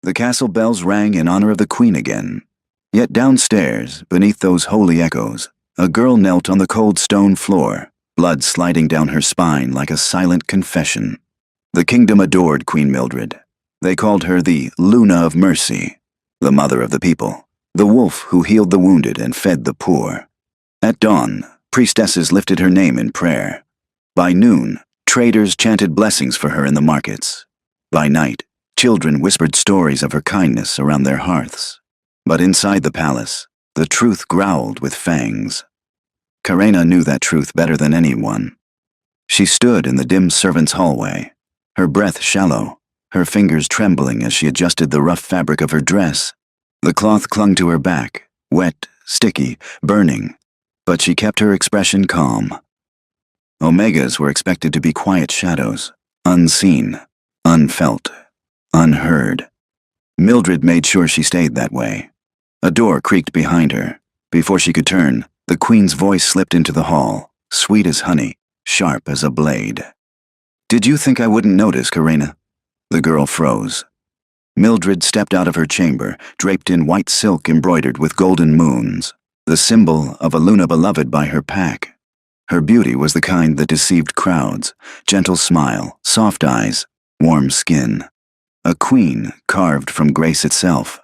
The castle bells rang in honor of the queen again. Yet downstairs, beneath those holy echoes, a girl knelt on the cold stone floor, blood sliding down her spine like a silent confession. The kingdom adored Queen Mildred. They called her the Luna of Mercy, the mother of the people, the wolf who healed the wounded and fed the poor. At dawn, priestesses lifted her name in prayer. By noon, traders chanted blessings for her in the markets. By night, children whispered stories of her kindness around their hearths. But inside the palace, the truth growled with fangs. Karena knew that truth better than anyone. She stood in the dim servants' hallway, her breath shallow, her fingers trembling as she adjusted the rough fabric of her dress. The cloth clung to her back, wet, sticky, burning, but she kept her expression calm. Omegas were expected to be quiet shadows, unseen, unfelt, unheard. Mildred made sure she stayed that way. A door creaked behind her. Before she could turn, the queen's voice slipped into the hall, sweet as honey, sharp as a blade. "Did you think I wouldn't notice, Karena?" The girl froze. Mildred stepped out of her chamber, draped in white silk embroidered with golden moons, the symbol of a Luna beloved by her pack. Her beauty was the kind that deceived crowds, gentle smile, soft eyes, warm skin. A queen carved from grace itself.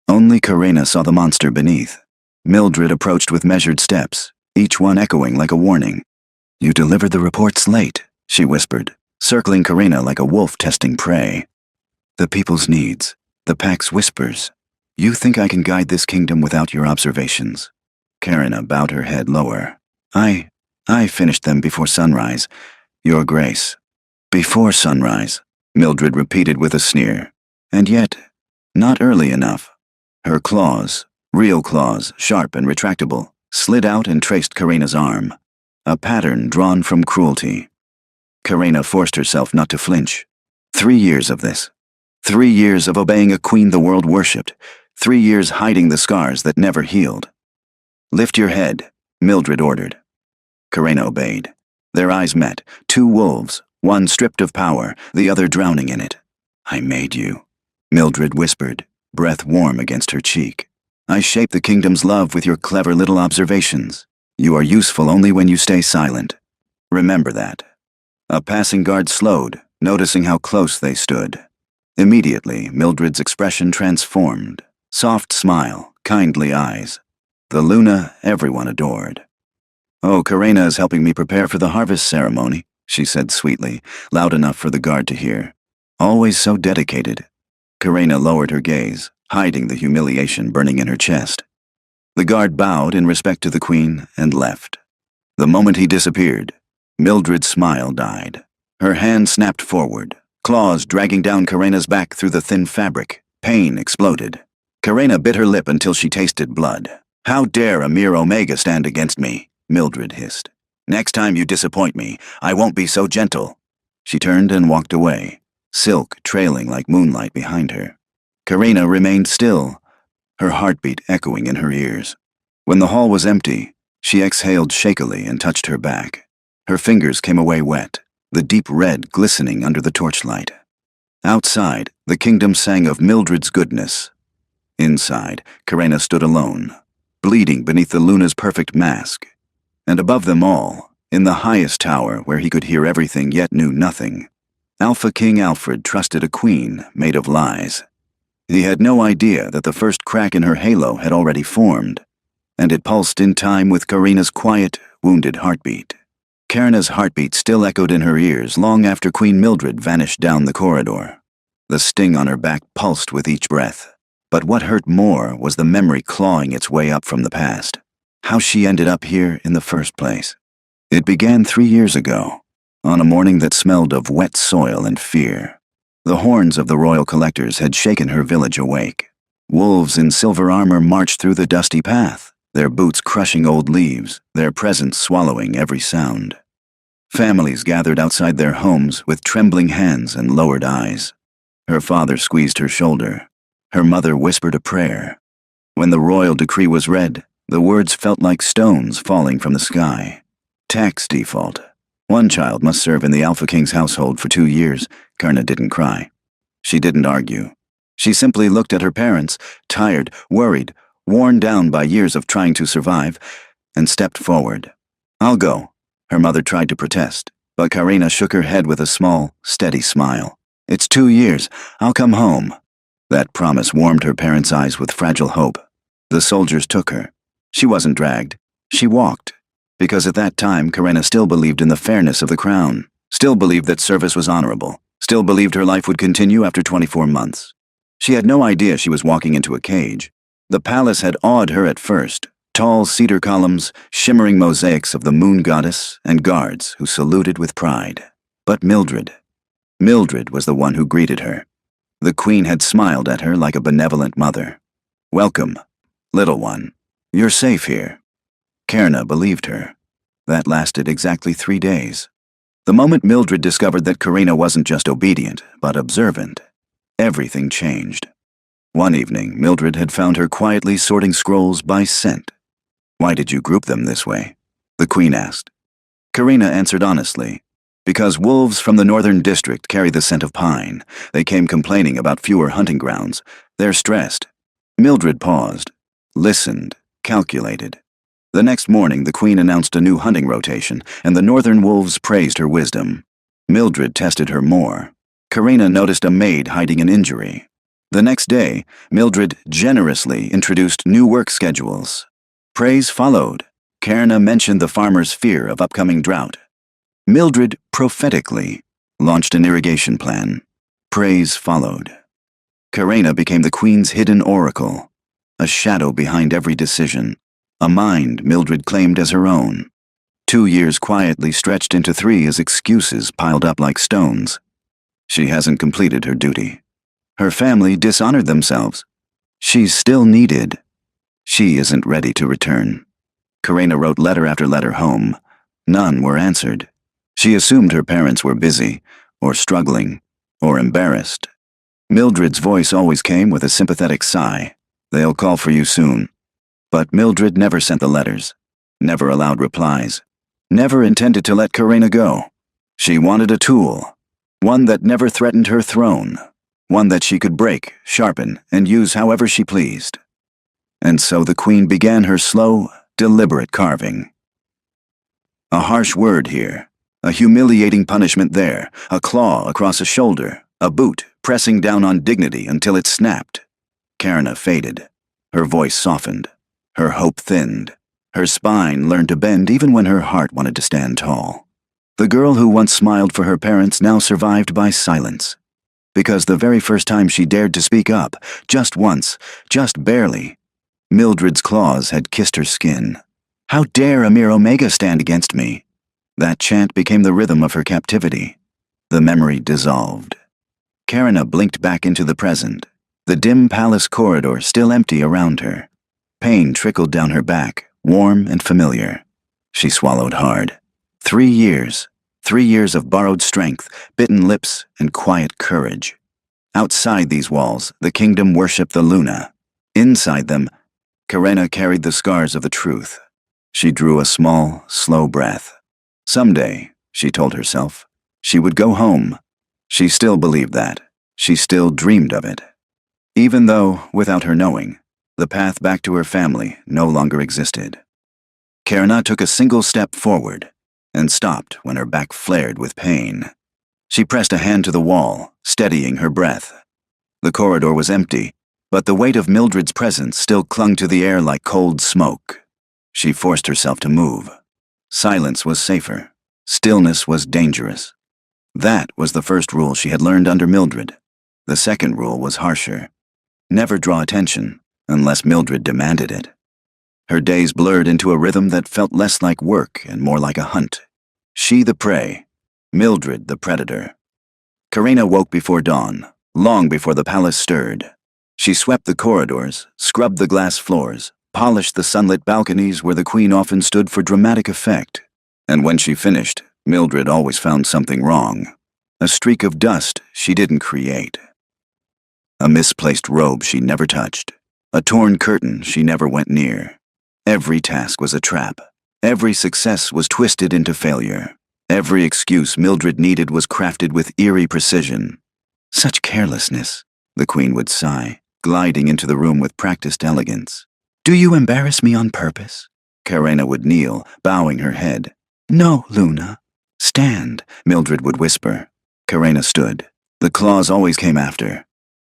Only Karena saw the monster beneath. Mildred approached with measured steps, each one echoing like a warning. "You delivered the reports late," she whispered, circling Karena like a wolf testing prey. "The people's needs, the pack's whispers. You think I can guide this kingdom without your observations?" Karena bowed her head lower. I finished them before sunrise, Your Grace." "Before sunrise," Mildred repeated with a sneer. "And yet, not early enough." Her claws, real claws, sharp and retractable, slid out and traced Karena's arm, a pattern drawn from cruelty. Karena forced herself not to flinch. 3 years of this. 3 years of obeying a queen the world worshipped. 3 years hiding the scars that never healed. "Lift your head," Mildred ordered. Karena obeyed. Their eyes met, 2 wolves, one stripped of power, the other drowning in it. "I made you," Mildred whispered, breath warm against her cheek. "I shaped the kingdom's love with your clever little observations. You are useful only when you stay silent. Remember that." A passing guard slowed, noticing how close they stood. Immediately, Mildred's expression transformed. Soft smile, kindly eyes. The Luna everyone adored. "Oh, Karena is helping me prepare for the harvest ceremony," she said sweetly, loud enough for the guard to hear. "Always so dedicated." Karena lowered her gaze, hiding the humiliation burning in her chest. The guard bowed in respect to the queen and left. The moment he disappeared, Mildred's smile died. Her hand snapped forward, claws dragging down Karena's back through the thin fabric. Pain exploded. Karena bit her lip until she tasted blood. "How dare a mere Omega stand against me?" Mildred hissed. "Next time you disappoint me, I won't be so gentle." She turned and walked away, silk trailing like moonlight behind her. Karena remained still, her heartbeat echoing in her ears. When the hall was empty, she exhaled shakily and touched her back. Her fingers came away wet, the deep red glistening under the torchlight. Outside, the kingdom sang of Mildred's goodness. Inside, Karena stood alone, bleeding beneath the Luna's perfect mask. And above them all, in the highest tower where he could hear everything yet knew nothing, Alpha King Alfred trusted a queen made of lies. He had no idea that the first crack in her halo had already formed, and it pulsed in time with Karena's quiet, wounded heartbeat. Karena's heartbeat still echoed in her ears long after Queen Mildred vanished down the corridor. The sting on her back pulsed with each breath, but what hurt more was the memory clawing its way up from the past. How she ended up here in the first place. It began 3 years ago, on a morning that smelled of wet soil and fear. The horns of the royal collectors had shaken her village awake. Wolves in silver armor marched through the dusty path, their boots crushing old leaves, their presence swallowing every sound. Families gathered outside their homes with trembling hands and lowered eyes. Her father squeezed her shoulder. Her mother whispered a prayer. When the royal decree was read, the words felt like stones falling from the sky. Tax default. 1 child must serve in the Alpha King's household for 2 years. Karena didn't cry. She didn't argue. She simply looked at her parents, tired, worried, worn down by years of trying to survive, and stepped forward. "I'll go," her mother tried to protest, but Karina shook her head with a small, steady smile. "It's 2 years. I'll come home." That promise warmed her parents' eyes with fragile hope. The soldiers took her. She wasn't dragged. She walked. Because at that time, Karina still believed in the fairness of the crown, still believed that service was honorable, still believed her life would continue after 24 months. She had no idea she was walking into a cage. The palace had awed her at first. Tall cedar columns, shimmering mosaics of the moon goddess, and guards who saluted with pride. But Mildred was the one who greeted her. The queen had smiled at her like a benevolent mother. "Welcome, little one. You're safe here." Karina believed her. That lasted exactly 3 days. The moment Mildred discovered that Karina wasn't just obedient, but observant, everything changed. One evening, Mildred had found her quietly sorting scrolls by scent. "Why did you group them this way?" the queen asked. Karina answered honestly. "Because wolves from the northern district carry the scent of pine. They came complaining about fewer hunting grounds. They're stressed." Mildred paused, listened, calculated. The next morning, the queen announced a new hunting rotation, and the northern wolves praised her wisdom. Mildred tested her more. Karina noticed a maid hiding an injury. The next day, Mildred generously introduced new work schedules. Praise followed. Karina mentioned the farmer's fear of upcoming drought. Mildred prophetically launched an irrigation plan. Praise followed. Karina became the queen's hidden oracle, a shadow behind every decision, a mind Mildred claimed as her own. 2 years quietly stretched into 3 as excuses piled up like stones. She hasn't completed her duty. Her family dishonored themselves. She's still needed. She isn't ready to return. Karina wrote letter after letter home. None were answered. She assumed her parents were busy, or struggling, or embarrassed. Mildred's voice always came with a sympathetic sigh. "They'll call for you soon." But Mildred never sent the letters, never allowed replies, never intended to let Karina go. She wanted a tool, one that never threatened her throne, one that she could break, sharpen, and use however she pleased. And so the queen began her slow, deliberate carving. A harsh word here, a humiliating punishment there, a claw across a shoulder, a boot pressing down on dignity until it snapped. Karina faded. Her voice softened. Her hope thinned. Her spine learned to bend even when her heart wanted to stand tall. The girl who once smiled for her parents now survived by silence. Because the very first time she dared to speak up, just once, just barely, Mildred's claws had kissed her skin. "How dare Amir Omega stand against me?" That chant became the rhythm of her captivity. The memory dissolved. Karina blinked back into the present, the dim palace corridor still empty around her. Pain trickled down her back, warm and familiar. She swallowed hard. 3 years. 3 years of borrowed strength, bitten lips, and quiet courage. Outside these walls, the kingdom worshipped the Luna. Inside them, Karina carried the scars of the truth. She drew a small, slow breath. Someday, she told herself, she would go home. She still believed that. She still dreamed of it. Even though, without her knowing, the path back to her family no longer existed. Karina took a single step forward and stopped when her back flared with pain. She pressed a hand to the wall, steadying her breath. The corridor was empty, but the weight of Mildred's presence still clung to the air like cold smoke. She forced herself to move. Silence was safer. Stillness was dangerous. That was the first rule she had learned under Mildred. The second rule was harsher. Never draw attention unless Mildred demanded it. Her days blurred into a rhythm that felt less like work and more like a hunt. She the prey, Mildred the predator. Karina woke before dawn, long before the palace stirred. She swept the corridors, scrubbed the glass floors, polished the sunlit balconies where the queen often stood for dramatic effect. And when she finished, Mildred always found something wrong. A streak of dust she didn't create. A misplaced robe she never touched. A torn curtain she never went near. Every task was a trap. Every success was twisted into failure. Every excuse Mildred needed was crafted with eerie precision. Such carelessness. the queen would sigh, gliding into the room with practiced elegance. Do you embarrass me on purpose? Karena would kneel, bowing her head. No, Luna. Stand, Mildred would whisper. Karena stood. The claws always came after.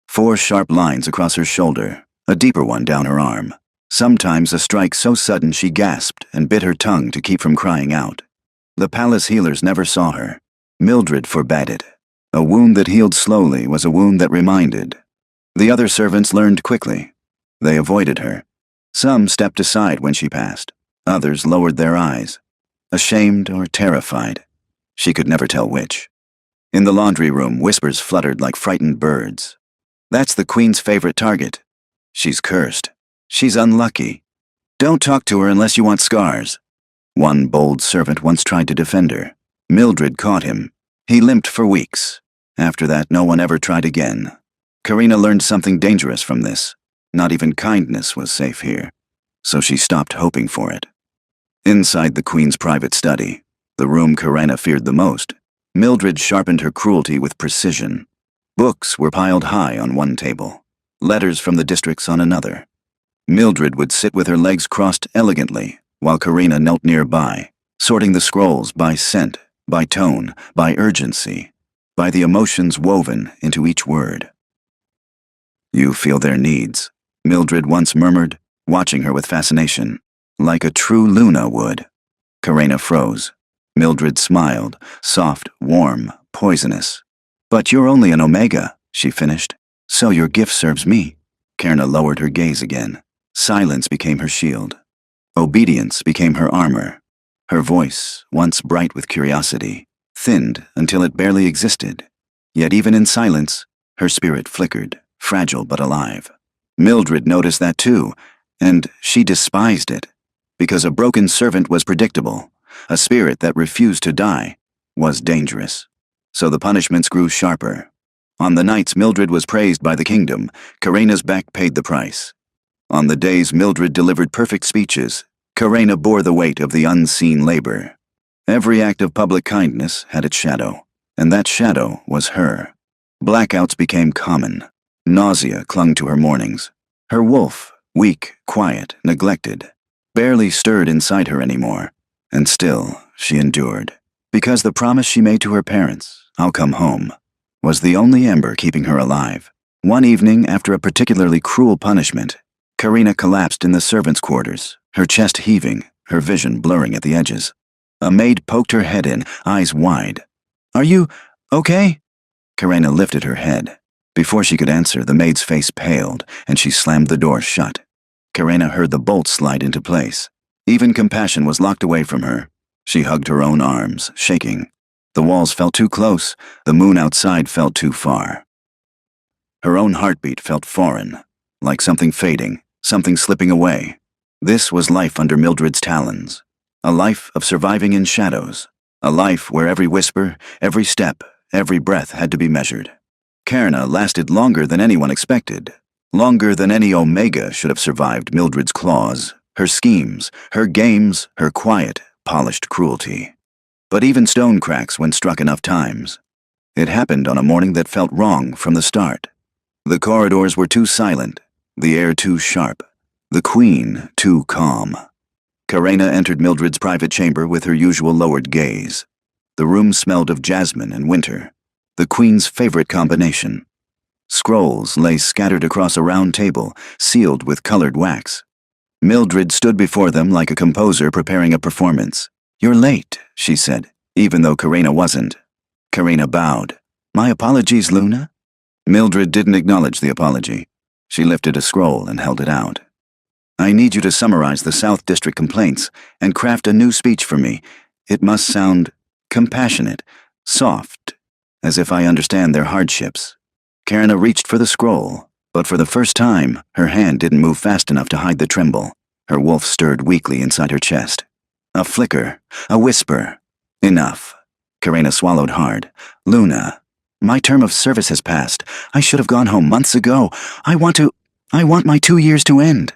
4 sharp lines across her shoulder, a deeper one down her arm. Sometimes a strike so sudden she gasped and bit her tongue to keep from crying out. The palace healers never saw her. Mildred forbade it. A wound that healed slowly was a wound that reminded. The other servants learned quickly. They avoided her. Some stepped aside when she passed. Others lowered their eyes, ashamed or terrified. She could never tell which. In the laundry room, whispers fluttered like frightened birds. That's the queen's favorite target. She's cursed. She's unlucky. Don't talk to her unless you want scars. One bold servant once tried to defend her. Mildred caught him. He limped for weeks. After that, no one ever tried again. Karena learned something dangerous from this. Not even kindness was safe here. So she stopped hoping for it. Inside the queen's private study, the room Karena feared the most, Mildred sharpened her cruelty with precision. Books were piled high on one table, letters from the districts on another. Mildred would sit with her legs crossed elegantly, while Karena knelt nearby, sorting the scrolls by scent, by tone, by urgency, by the emotions woven into each word. You feel their needs, Mildred once murmured, watching her with fascination, like a true Luna would. Karena froze. Mildred smiled, soft, warm, poisonous. But you're only an Omega, she finished. So your gift serves me. Karena lowered her gaze again. Silence became her shield. Obedience became her armor. Her voice, once bright with curiosity, thinned until it barely existed. Yet even in silence, her spirit flickered, fragile but alive. Mildred noticed that too, and she despised it, because a broken servant was predictable. A spirit that refused to die was dangerous. So the punishments grew sharper. On the nights Mildred was praised by the kingdom, Karena's back paid the price. On the days Mildred delivered perfect speeches, Karena bore the weight of the unseen labor. Every act of public kindness had its shadow, and that shadow was her. Blackouts became common. Nausea clung to her mornings. Her wolf, weak, quiet, neglected, barely stirred inside her anymore. And still, she endured, because the promise she made to her parents, I'll come home, was the only ember keeping her alive. One evening, after a particularly cruel punishment, Karena collapsed in the servants' quarters, her chest heaving, her vision blurring at the edges. A maid poked her head in, eyes wide. Are you okay? Karena lifted her head. Before she could answer, the maid's face paled, and she slammed the door shut. Karena heard the bolt slide into place. Even compassion was locked away from her. She hugged her own arms, shaking. The walls felt too close, the moon outside felt too far. Her own heartbeat felt foreign, like something fading, something slipping away. This was life under Mildred's talons. A life of surviving in shadows. A life where every whisper, every step, every breath had to be measured. Karena lasted longer than anyone expected. Longer than any Omega should have survived Mildred's claws, her schemes, her games, her quiet, polished cruelty. But even stone cracks when struck enough times. It happened on a morning that felt wrong from the start. The corridors were too silent, the air too sharp, the queen too calm. Karena entered Mildred's private chamber with her usual lowered gaze. The room smelled of jasmine and winter, the queen's favorite combination. Scrolls lay scattered across a round table, sealed with colored wax. Mildred stood before them like a composer preparing a performance. You're late, she said, even though Karena wasn't. Karena bowed. My apologies, Luna? Mildred didn't acknowledge the apology. She lifted a scroll and held it out. I need you to summarize the South District complaints and craft a new speech for me. It must sound compassionate, soft, as if I understand their hardships. Karena reached for the scroll, but for the first time, her hand didn't move fast enough to hide the tremble. Her wolf stirred weakly inside her chest. A flicker, a whisper. Enough. Karena swallowed hard. Luna, my term of service has passed. I should have gone home months ago. I want my 2 years to end.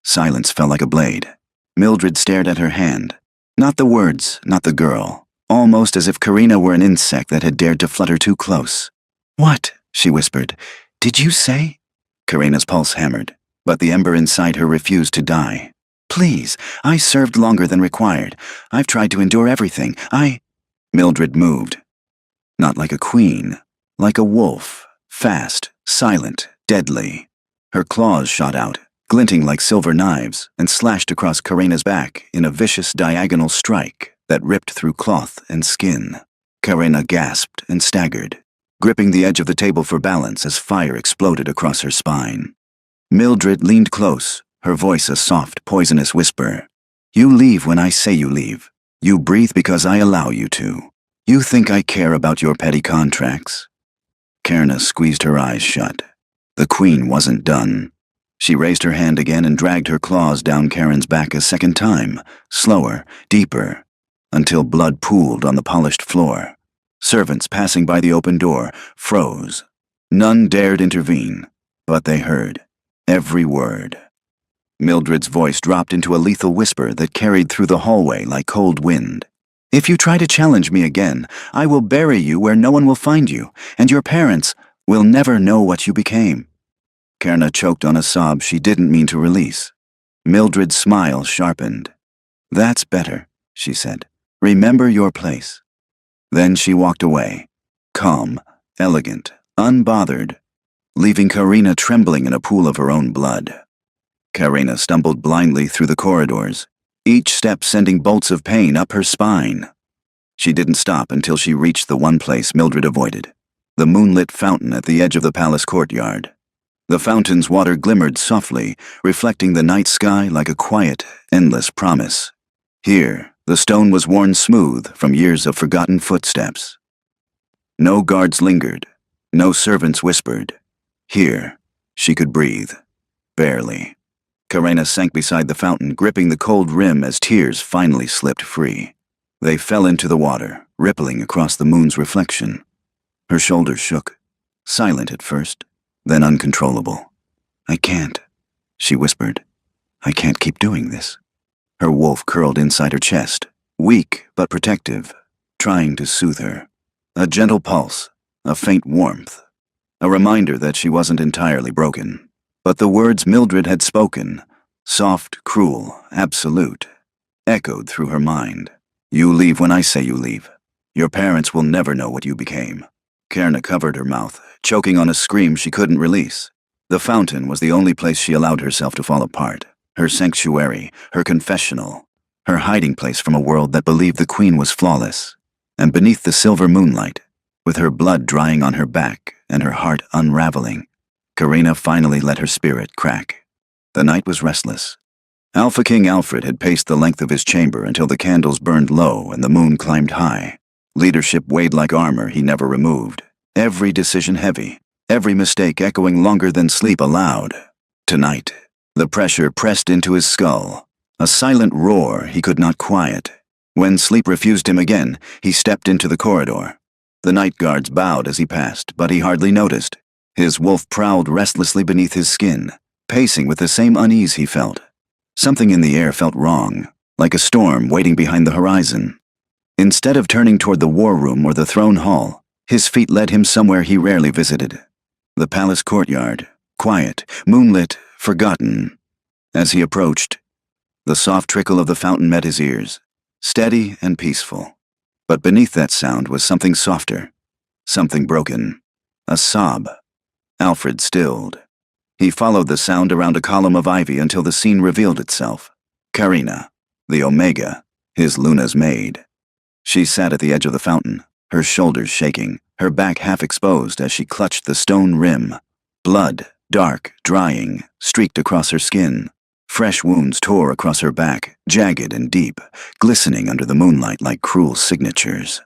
Silence fell like a blade. Mildred stared at her hand. Not the words, not the girl. Almost as if Karena were an insect that had dared to flutter too close. What? She whispered. Did you say? Karena's pulse hammered, but the ember inside her refused to die. Please, I served longer than required. I've tried to endure everything. Mildred moved. Not like a queen, like a wolf, fast, silent, deadly. Her claws shot out, glinting like silver knives, and slashed across Karena's back in a vicious diagonal strike that ripped through cloth and skin. Karena gasped and staggered, gripping the edge of the table for balance as fire exploded across her spine. Mildred leaned close, her voice a soft, poisonous whisper. You leave when I say you leave. You breathe because I allow you to. You think I care about your petty contracts? Karena squeezed her eyes shut. The queen wasn't done. She raised her hand again and dragged her claws down Karen's back a second time, slower, deeper, until blood pooled on the polished floor. Servants passing by the open door froze. None dared intervene, but they heard every word. Mildred's voice dropped into a lethal whisper that carried through the hallway like cold wind. If you try to challenge me again, I will bury you where no one will find you, and your parents will never know what you became. Karena choked on a sob she didn't mean to release. Mildred's smile sharpened. That's better, she said. Remember your place. Then she walked away, calm, elegant, unbothered, leaving Karena trembling in a pool of her own blood. Karena stumbled blindly through the corridors, each step sending bolts of pain up her spine. She didn't stop until she reached the one place Mildred avoided, the moonlit fountain at the edge of the palace courtyard. The fountain's water glimmered softly, reflecting the night sky like a quiet, endless promise. Here, the stone was worn smooth from years of forgotten footsteps. No guards lingered, no servants whispered. Here, she could breathe. Barely. Karena sank beside the fountain, gripping the cold rim as tears finally slipped free. They fell into the water, rippling across the moon's reflection. Her shoulders shook, silent at first, then uncontrollable. I can't, she whispered. I can't keep doing this. Her wolf curled inside her chest, weak but protective, trying to soothe her. A gentle pulse, a faint warmth, a reminder that she wasn't entirely broken. But the words Mildred had spoken, soft, cruel, absolute, echoed through her mind. You leave when I say you leave. Your parents will never know what you became. Karena covered her mouth, choking on a scream she couldn't release. The fountain was the only place she allowed herself to fall apart. Her sanctuary, her confessional, her hiding place from a world that believed the queen was flawless. And beneath the silver moonlight, with her blood drying on her back and her heart unraveling, Karena finally let her spirit crack. The night was restless. Alpha King Alfred had paced the length of his chamber until the candles burned low and the moon climbed high. Leadership weighed like armor he never removed. Every decision heavy, every mistake echoing longer than sleep allowed. Tonight, the pressure pressed into his skull, a silent roar he could not quiet. When sleep refused him again, he stepped into the corridor. The night guards bowed as he passed, but he hardly noticed. His wolf prowled restlessly beneath his skin, pacing with the same unease he felt. Something in the air felt wrong, like a storm waiting behind the horizon. Instead of turning toward the war room or the throne hall, his feet led him somewhere he rarely visited. The palace courtyard, quiet, moonlit, forgotten. As he approached, the soft trickle of the fountain met his ears, steady and peaceful. But beneath that sound was something softer, something broken, a sob. Alfred stilled. He followed the sound around a column of ivy until the scene revealed itself. Karena, the Omega, his Luna's maid. She sat at the edge of the fountain, her shoulders shaking, her back half exposed as she clutched the stone rim. Blood, dark, drying, streaked across her skin. Fresh wounds tore across her back, jagged and deep, glistening under the moonlight like cruel signatures.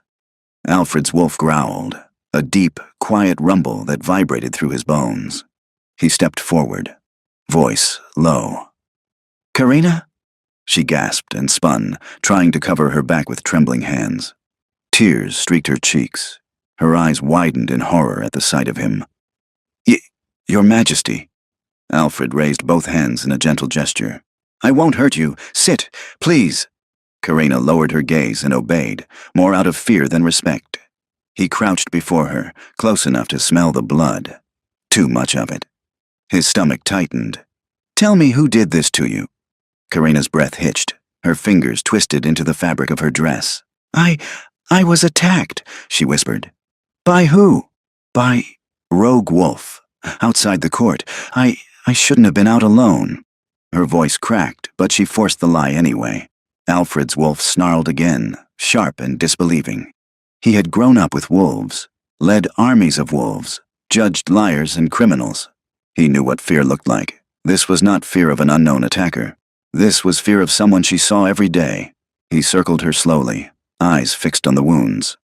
Alfred's wolf growled, a deep, quiet rumble that vibrated through his bones. He stepped forward, voice low. Karena? She gasped and spun, trying to cover her back with trembling hands. Tears streaked her cheeks. Her eyes widened in horror at the sight of him. Your Majesty. Alfred raised both hands in a gentle gesture. I won't hurt you. Sit, please. Karena lowered her gaze and obeyed, more out of fear than respect. He crouched before her, close enough to smell the blood. Too much of it. His stomach tightened. Tell me who did this to you. Karina's breath hitched. Her fingers twisted into the fabric of her dress. I was attacked, she whispered. By who? By Rogue Wolf. Outside the court. I shouldn't have been out alone. Her voice cracked, but she forced the lie anyway. Alfred's wolf snarled again, sharp and disbelieving. He had grown up with wolves, led armies of wolves, judged liars and criminals. He knew what fear looked like. This was not fear of an unknown attacker. This was fear of someone she saw every day. He circled her slowly, eyes fixed on the wounds.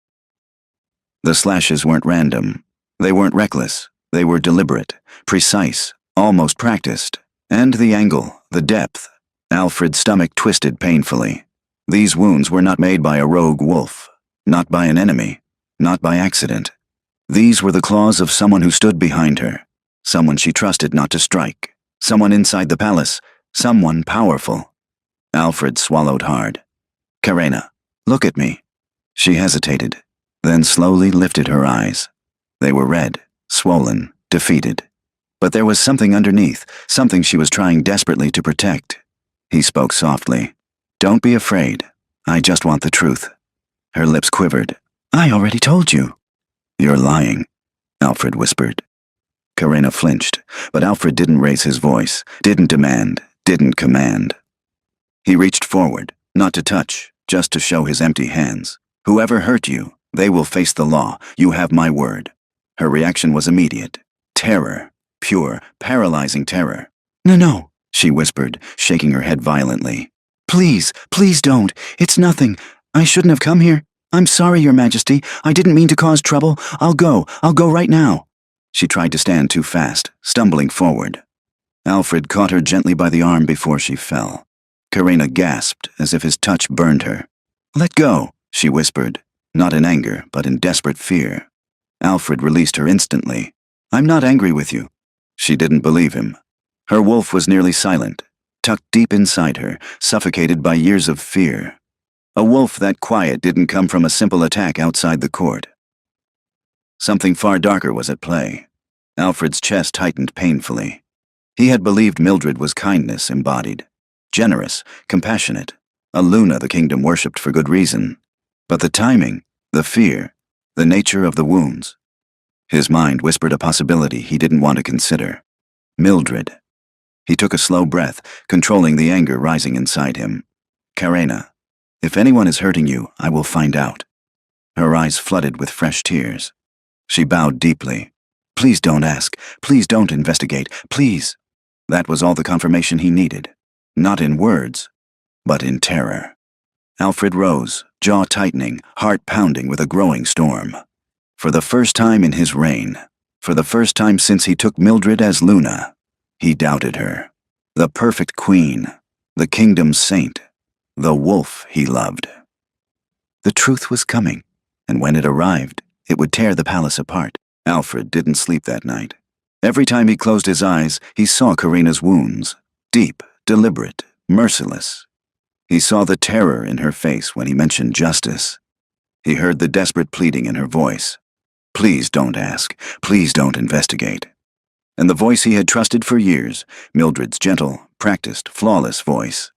The slashes weren't random. They weren't reckless. They were deliberate, precise, almost practiced. And the angle, the depth. Alfred's stomach twisted painfully. These wounds were not made by a rogue wolf, not by an enemy, not by accident. These were the claws of someone who stood behind her, someone she trusted not to strike, someone inside the palace, someone powerful. Alfred swallowed hard. Karina, look at me. She hesitated, then slowly lifted her eyes. They were red, swollen, defeated. But there was something underneath, something she was trying desperately to protect. He spoke softly. Don't be afraid. I just want the truth. Her lips quivered. I already told you. You're lying, Alfred whispered. Karina flinched, but Alfred didn't raise his voice, didn't demand, didn't command. He reached forward, not to touch, just to show his empty hands. Whoever hurt you, they will face the law. You have my word. Her reaction was immediate. Terror. Pure, paralyzing terror. No, she whispered, shaking her head violently. Please, please don't. It's nothing. I shouldn't have come here. I'm sorry, Your Majesty. I didn't mean to cause trouble. I'll go right now. She tried to stand too fast, stumbling forward. Alfred caught her gently by the arm before she fell. Karina gasped as if his touch burned her. Let go, she whispered, not in anger, but in desperate fear. Alfred released her instantly. I'm not angry with you. She didn't believe him. Her wolf was nearly silent, tucked deep inside her, suffocated by years of fear. A wolf that quiet didn't come from a simple attack outside the court. Something far darker was at play. Alfred's chest tightened painfully. He had believed Mildred was kindness embodied, generous, compassionate, a Luna the kingdom worshipped for good reason. But the timing, the fear, the nature of the wounds. His mind whispered a possibility he didn't want to consider. Mildred. He took a slow breath, controlling the anger rising inside him. Karina, if anyone is hurting you, I will find out. Her eyes flooded with fresh tears. She bowed deeply. Please don't ask. Please don't investigate. Please. That was all the confirmation he needed. Not in words, but in terror. Alfred rose, jaw tightening, heart pounding with a growing storm. For the first time in his reign, for the first time since he took Mildred as Luna, he doubted her. The perfect queen, the kingdom's saint, the wolf he loved. The truth was coming, and when it arrived, it would tear the palace apart. Alfred didn't sleep that night. Every time he closed his eyes, he saw Karina's wounds, deep, deliberate, merciless. He saw the terror in her face when he mentioned justice. He heard the desperate pleading in her voice. Please don't ask. Please don't investigate. And the voice he had trusted for years, Mildred's gentle, practiced, flawless voice,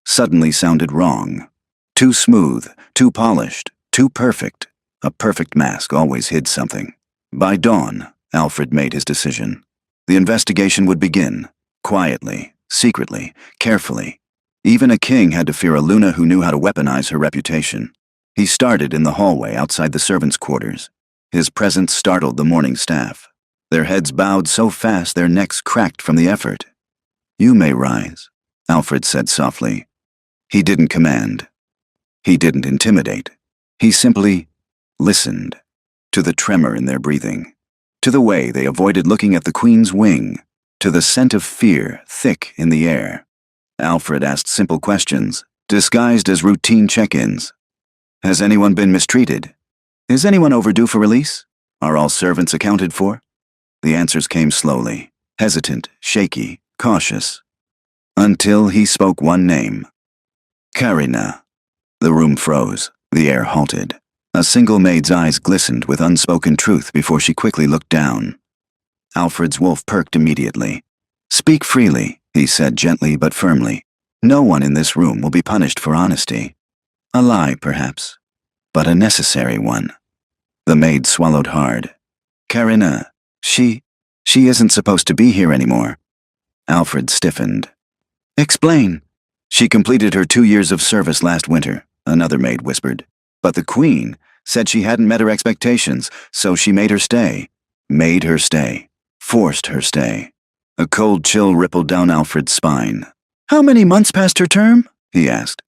suddenly sounded wrong. Too smooth, too polished, too perfect. A perfect mask always hid something. By dawn, Alfred made his decision. The investigation would begin, quietly, secretly, carefully. Even a king had to fear a Luna who knew how to weaponize her reputation. He started in the hallway outside the servants' quarters. His presence startled the morning staff. Their heads bowed so fast their necks cracked from the effort. You may rise, Alfred said softly. He didn't command. He didn't intimidate. He simply listened to the tremor in their breathing, to the way they avoided looking at the queen's wing, to the scent of fear thick in the air. Alfred asked simple questions, disguised as routine check-ins. Has anyone been mistreated? Is anyone overdue for release? Are all servants accounted for? The answers came slowly, hesitant, shaky, cautious, until he spoke one name. Karina. The room froze, the air halted. A single maid's eyes glistened with unspoken truth before she quickly looked down. Alfred's wolf perked immediately. "Speak freely," he said gently but firmly. "No one in this room will be punished for honesty. A lie, perhaps, but a necessary one." The maid swallowed hard. "Carina, she isn't supposed to be here anymore." Alfred stiffened. "Explain." "She completed her 2 years of service last winter," another maid whispered. "But the Queen said she hadn't met her expectations, so she made her stay. Made her stay. Forced her stay." A cold chill rippled down Alfred's spine. "How many months past her term?" he asked.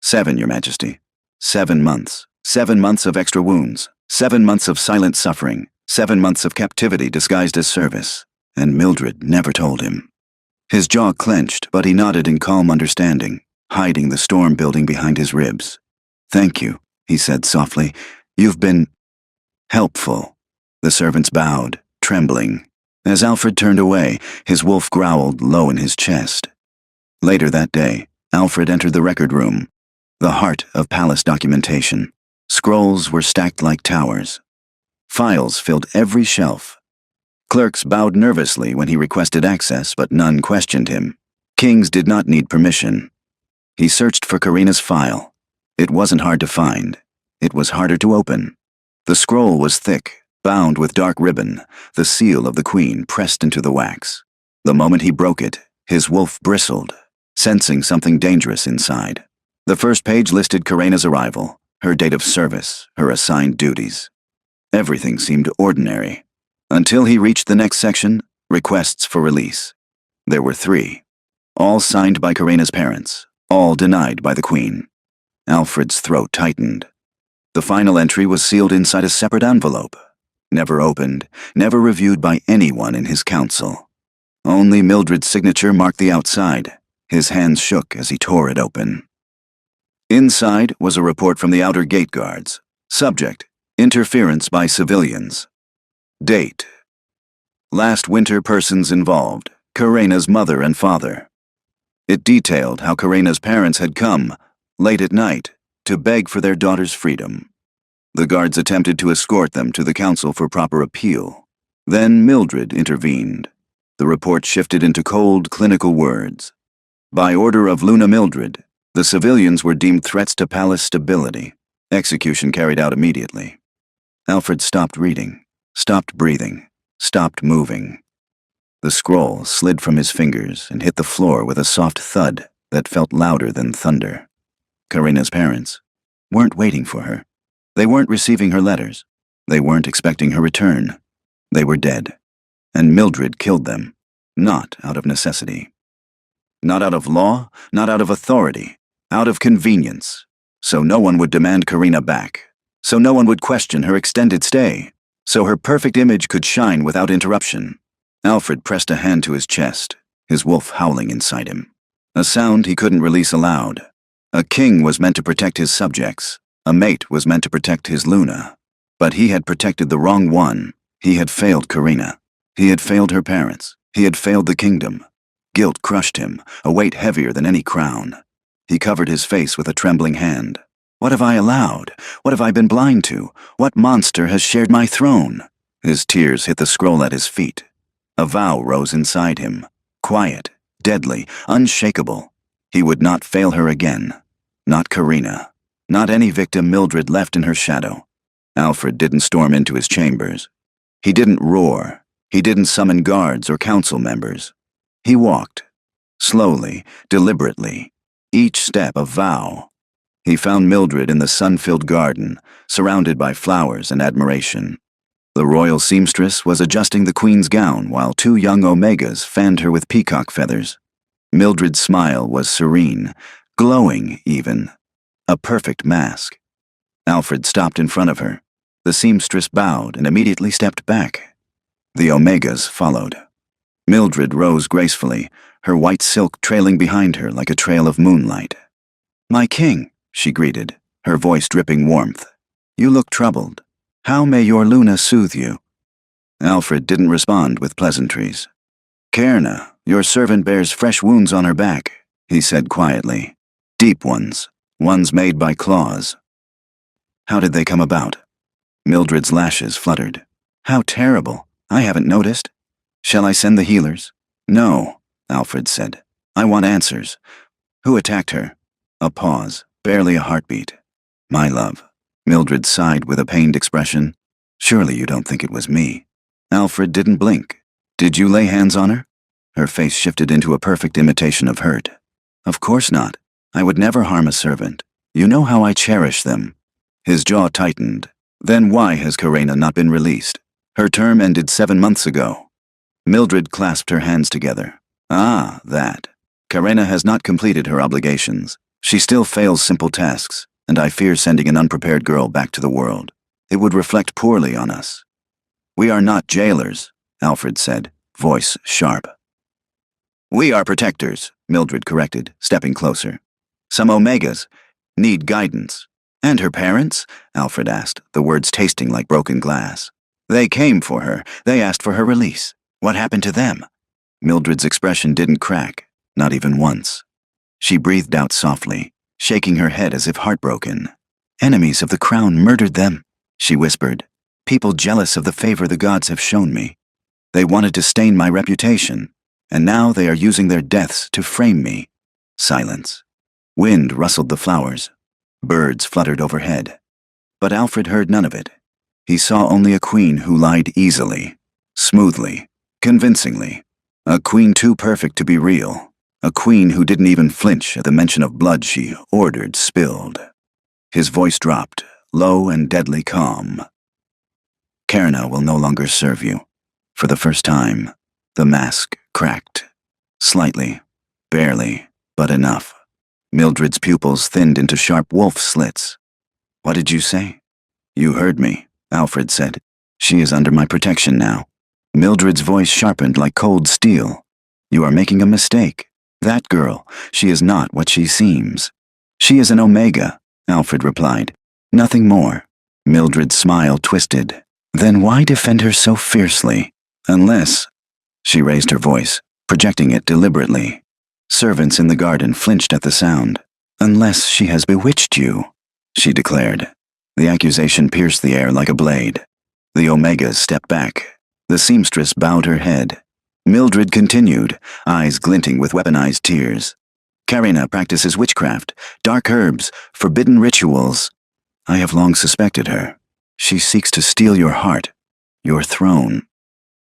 7, Your Majesty. 7 months. 7 months of extra wounds. 7 months of silent suffering. 7 months of captivity disguised as service. And Mildred never told him. His jaw clenched, but he nodded in calm understanding, hiding the storm building behind his ribs. "Thank you," he said softly. "You've been helpful." The servants bowed, trembling. As Alfred turned away, his wolf growled low in his chest. Later that day, Alfred entered the record room, the heart of palace documentation. Scrolls were stacked like towers. Files filled every shelf. Clerks bowed nervously when he requested access, but none questioned him. Kings did not need permission. He searched for Carina's file. It wasn't hard to find. It was harder to open. The scroll was thick, bound with dark ribbon, the seal of the Queen pressed into the wax. The moment he broke it, his wolf bristled, sensing something dangerous inside. The first page listed Carina's arrival, her date of service, her assigned duties. Everything seemed ordinary, until he reached the next section, requests for release. There were 3, all signed by Carina's parents, all denied by the Queen. Alfred's throat tightened. The final entry was sealed inside a separate envelope, never opened, never reviewed by anyone in his council. Only Mildred's signature marked the outside. His hands shook as he tore it open. Inside was a report from the outer gate guards. Subject: interference by civilians. Date: last winter persons involved, Carina's mother and father. It detailed how Carina's parents had come, late at night, to beg for their daughter's freedom. The guards attempted to escort them to the council for proper appeal. Then Mildred intervened. The report shifted into cold, clinical words. By order of Luna Mildred, the civilians were deemed threats to palace stability. Execution carried out immediately. Alfred stopped reading, stopped breathing, stopped moving. The scroll slid from his fingers and hit the floor with a soft thud that felt louder than thunder. Carina's parents weren't waiting for her. They weren't receiving her letters. They weren't expecting her return. They were dead. And Mildred killed them, not out of necessity. Not out of law, not out of authority, out of convenience. So no one would demand Carina back. So no one would question her extended stay. So her perfect image could shine without interruption. Alfred pressed a hand to his chest, his wolf howling inside him. A sound he couldn't release aloud. A king was meant to protect his subjects. A mate was meant to protect his Luna. But he had protected the wrong one. He had failed Carina. He had failed her parents. He had failed the kingdom. Guilt crushed him, a weight heavier than any crown. He covered his face with a trembling hand. What have I allowed? What have I been blind to? What monster has shared my throne? His tears hit the scroll at his feet. A vow rose inside him. Quiet, deadly, unshakable. He would not fail her again. Not Carina. Not any victim Mildred left in her shadow. Alfred didn't storm into his chambers. He didn't roar. He didn't summon guards or council members. He walked. Slowly, deliberately. Each step a vow. He found Mildred in the sun-filled garden, surrounded by flowers and admiration. The royal seamstress was adjusting the queen's gown while 2 young omegas fanned her with peacock feathers. Mildred's smile was serene, glowing even. A perfect mask. Alfred stopped in front of her. The seamstress bowed and immediately stepped back. The omegas followed. Mildred rose gracefully, her white silk trailing behind her like a trail of moonlight. "My king," she greeted, her voice dripping warmth. "You look troubled. How may your Luna soothe you?" Alfred didn't respond with pleasantries. "Carina, your servant bears fresh wounds on her back," he said quietly. "Deep ones. Ones made by claws." "How did they come about?" Mildred's lashes fluttered. "How terrible. I haven't noticed." Shall I send the healers? No, Alfred said. I want answers. Who attacked her? A pause, barely a heartbeat. My love. Mildred sighed with a pained expression. Surely you don't think it was me. Alfred didn't blink. Did you lay hands on her? Her face shifted into a perfect imitation of hurt. Of course not. I would never harm a servant. You know how I cherish them. His jaw tightened. Then why has Karena not been released? Her term ended 7 months ago. Mildred clasped her hands together. Ah, that. Karena has not completed her obligations. She still fails simple tasks, and I fear sending an unprepared girl back to the world. It would reflect poorly on us. We are not jailers, Alfred said, voice sharp. We are protectors, Mildred corrected, stepping closer. Some Omegas need guidance. And her parents? Alfred asked, the words tasting like broken glass. They came for her. They asked for her release. What happened to them? Mildred's expression didn't crack, not even once. She breathed out softly, shaking her head as if heartbroken. Enemies of the crown murdered them, she whispered. People jealous of the favor the gods have shown me. They wanted to stain my reputation, and now they are using their deaths to frame me. Silence. Wind rustled the flowers. Birds fluttered overhead. But Alfred heard none of it. He saw only a queen who lied easily, smoothly, convincingly. A queen too perfect to be real. A queen who didn't even flinch at the mention of blood she ordered spilled. His voice dropped, low and deadly calm. Karena will no longer serve you. For the first time, the mask cracked. Slightly, barely, but enough. Mildred's pupils thinned into sharp wolf slits. What did you say? You heard me, Alfred said. She is under my protection now. Mildred's voice sharpened like cold steel. You are making a mistake. That girl, she is not what she seems. She is an Omega, Alfred replied. Nothing more. Mildred's smile twisted. Then why defend her so fiercely? Unless... She raised her voice, projecting it deliberately. Servants in the garden flinched at the sound. Unless she has bewitched you, she declared. The accusation pierced the air like a blade. The Omegas stepped back. The seamstress bowed her head. Mildred continued, eyes glinting with weaponized tears. Karena practices witchcraft, dark herbs, forbidden rituals. I have long suspected her. She seeks to steal your heart, your throne.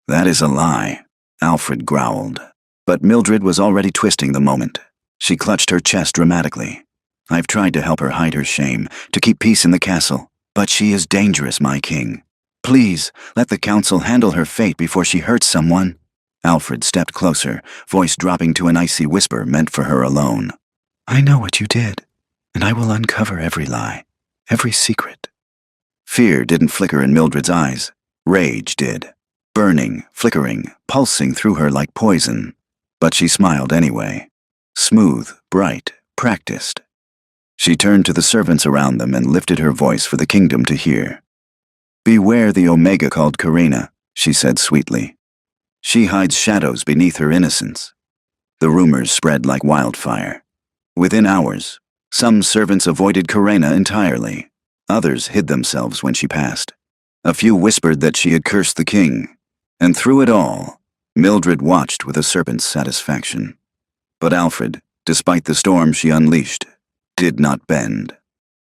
That is a lie, Alfred growled. But Mildred was already twisting the moment. She clutched her chest dramatically. I've tried to help her hide her shame, to keep peace in the castle, but she is dangerous, my king. Please, let the council handle her fate before she hurts someone. Alfred stepped closer, voice dropping to an icy whisper meant for her alone. I know what you did, and I will uncover every lie, every secret. Fear didn't flicker in Mildred's eyes. Rage did. Burning, flickering, pulsing through her like poison. But she smiled anyway. Smooth, bright, practiced. She turned to the servants around them and lifted her voice for the kingdom to hear. Beware the Omega called Karena, she said sweetly. She hides shadows beneath her innocence. The rumors spread like wildfire. Within hours, some servants avoided Karena entirely. Others hid themselves when she passed. A few whispered that she had cursed the king. And through it all, Mildred watched with a serpent's satisfaction. But Alfred, despite the storm she unleashed, did not bend.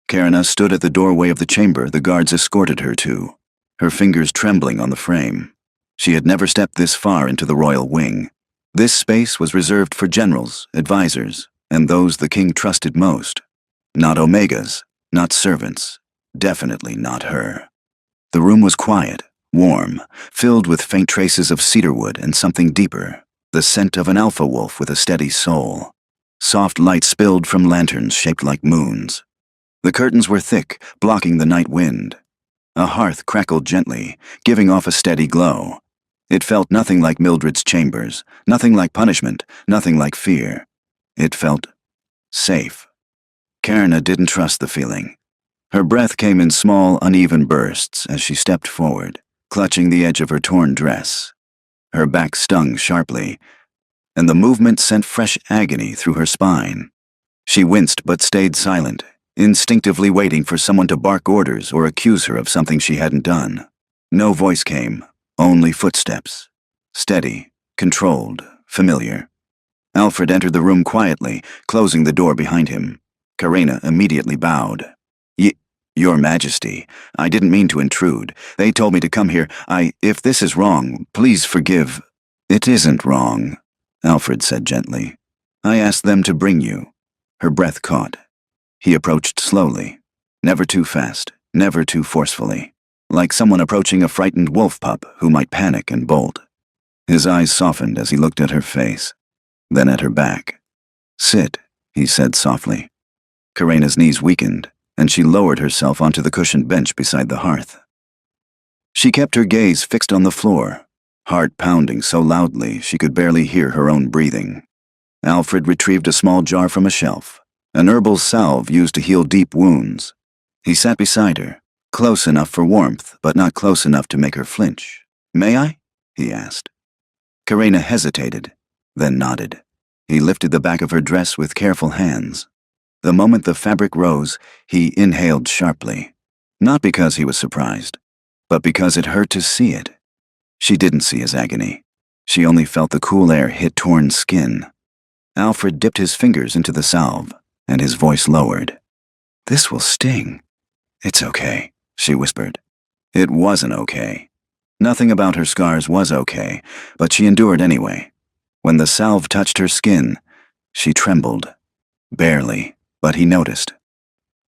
Karena stood at the doorway of the chamber the guards escorted her to, her fingers trembling on the frame. She had never stepped this far into the royal wing. This space was reserved for generals, advisors, and those the king trusted most. Not Omegas, not servants, definitely not her. The room was quiet, warm, filled with faint traces of cedarwood and something deeper, the scent of an alpha wolf with a steady soul. Soft light spilled from lanterns shaped like moons. The curtains were thick, blocking the night wind. A hearth crackled gently, giving off a steady glow. It felt nothing like Mildred's chambers, nothing like punishment, nothing like fear. It felt safe. Karena didn't trust the feeling. Her breath came in small, uneven bursts as she stepped forward, clutching the edge of her torn dress. Her back stung sharply, and the movement sent fresh agony through her spine. She winced but stayed silent, instinctively waiting for someone to bark orders or accuse her of something she hadn't done. No voice came, only footsteps. Steady, controlled, familiar. Alfred entered the room quietly, closing the door behind him. Karina immediately bowed. Your Majesty, I didn't mean to intrude. They told me to come here. If this is wrong, please forgive. It isn't wrong, Alfred said gently. I asked them to bring you. Her breath caught. He approached slowly, never too fast, never too forcefully, like someone approaching a frightened wolf pup who might panic and bolt. His eyes softened as he looked at her face, then at her back. Sit, he said softly. Karina's knees weakened, and she lowered herself onto the cushioned bench beside the hearth. She kept her gaze fixed on the floor, heart pounding so loudly she could barely hear her own breathing. Alfred retrieved a small jar from a shelf, an herbal salve used to heal deep wounds. He sat beside her, close enough for warmth, but not close enough to make her flinch. May I? He asked. Karina hesitated, then nodded. He lifted the back of her dress with careful hands. The moment the fabric rose, he inhaled sharply, not because he was surprised, but because it hurt to see it. She didn't see his agony. She only felt the cool air hit torn skin. Alfred dipped his fingers into the salve, and his voice lowered. This will sting. It's okay, she whispered. It wasn't okay. Nothing about her scars was okay, but she endured anyway. When the salve touched her skin, she trembled. Barely, but he noticed.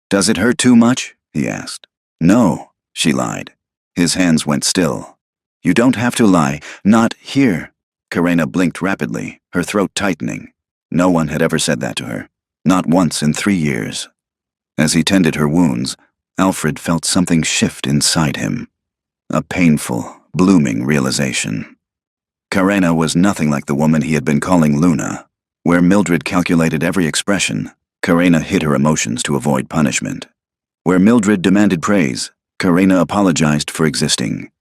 Does it hurt too much? He asked. No, she lied. His hands went still. You don't have to lie. Not here. Karina blinked rapidly, her throat tightening. No one had ever said that to her. Not once in 3 years. As he tended her wounds, Alfred felt something shift inside him. A painful, blooming realization. Karina was nothing like the woman he had been calling Luna. Where Mildred calculated every expression, Karina hid her emotions to avoid punishment. Where Mildred demanded praise, Karina apologized for existing.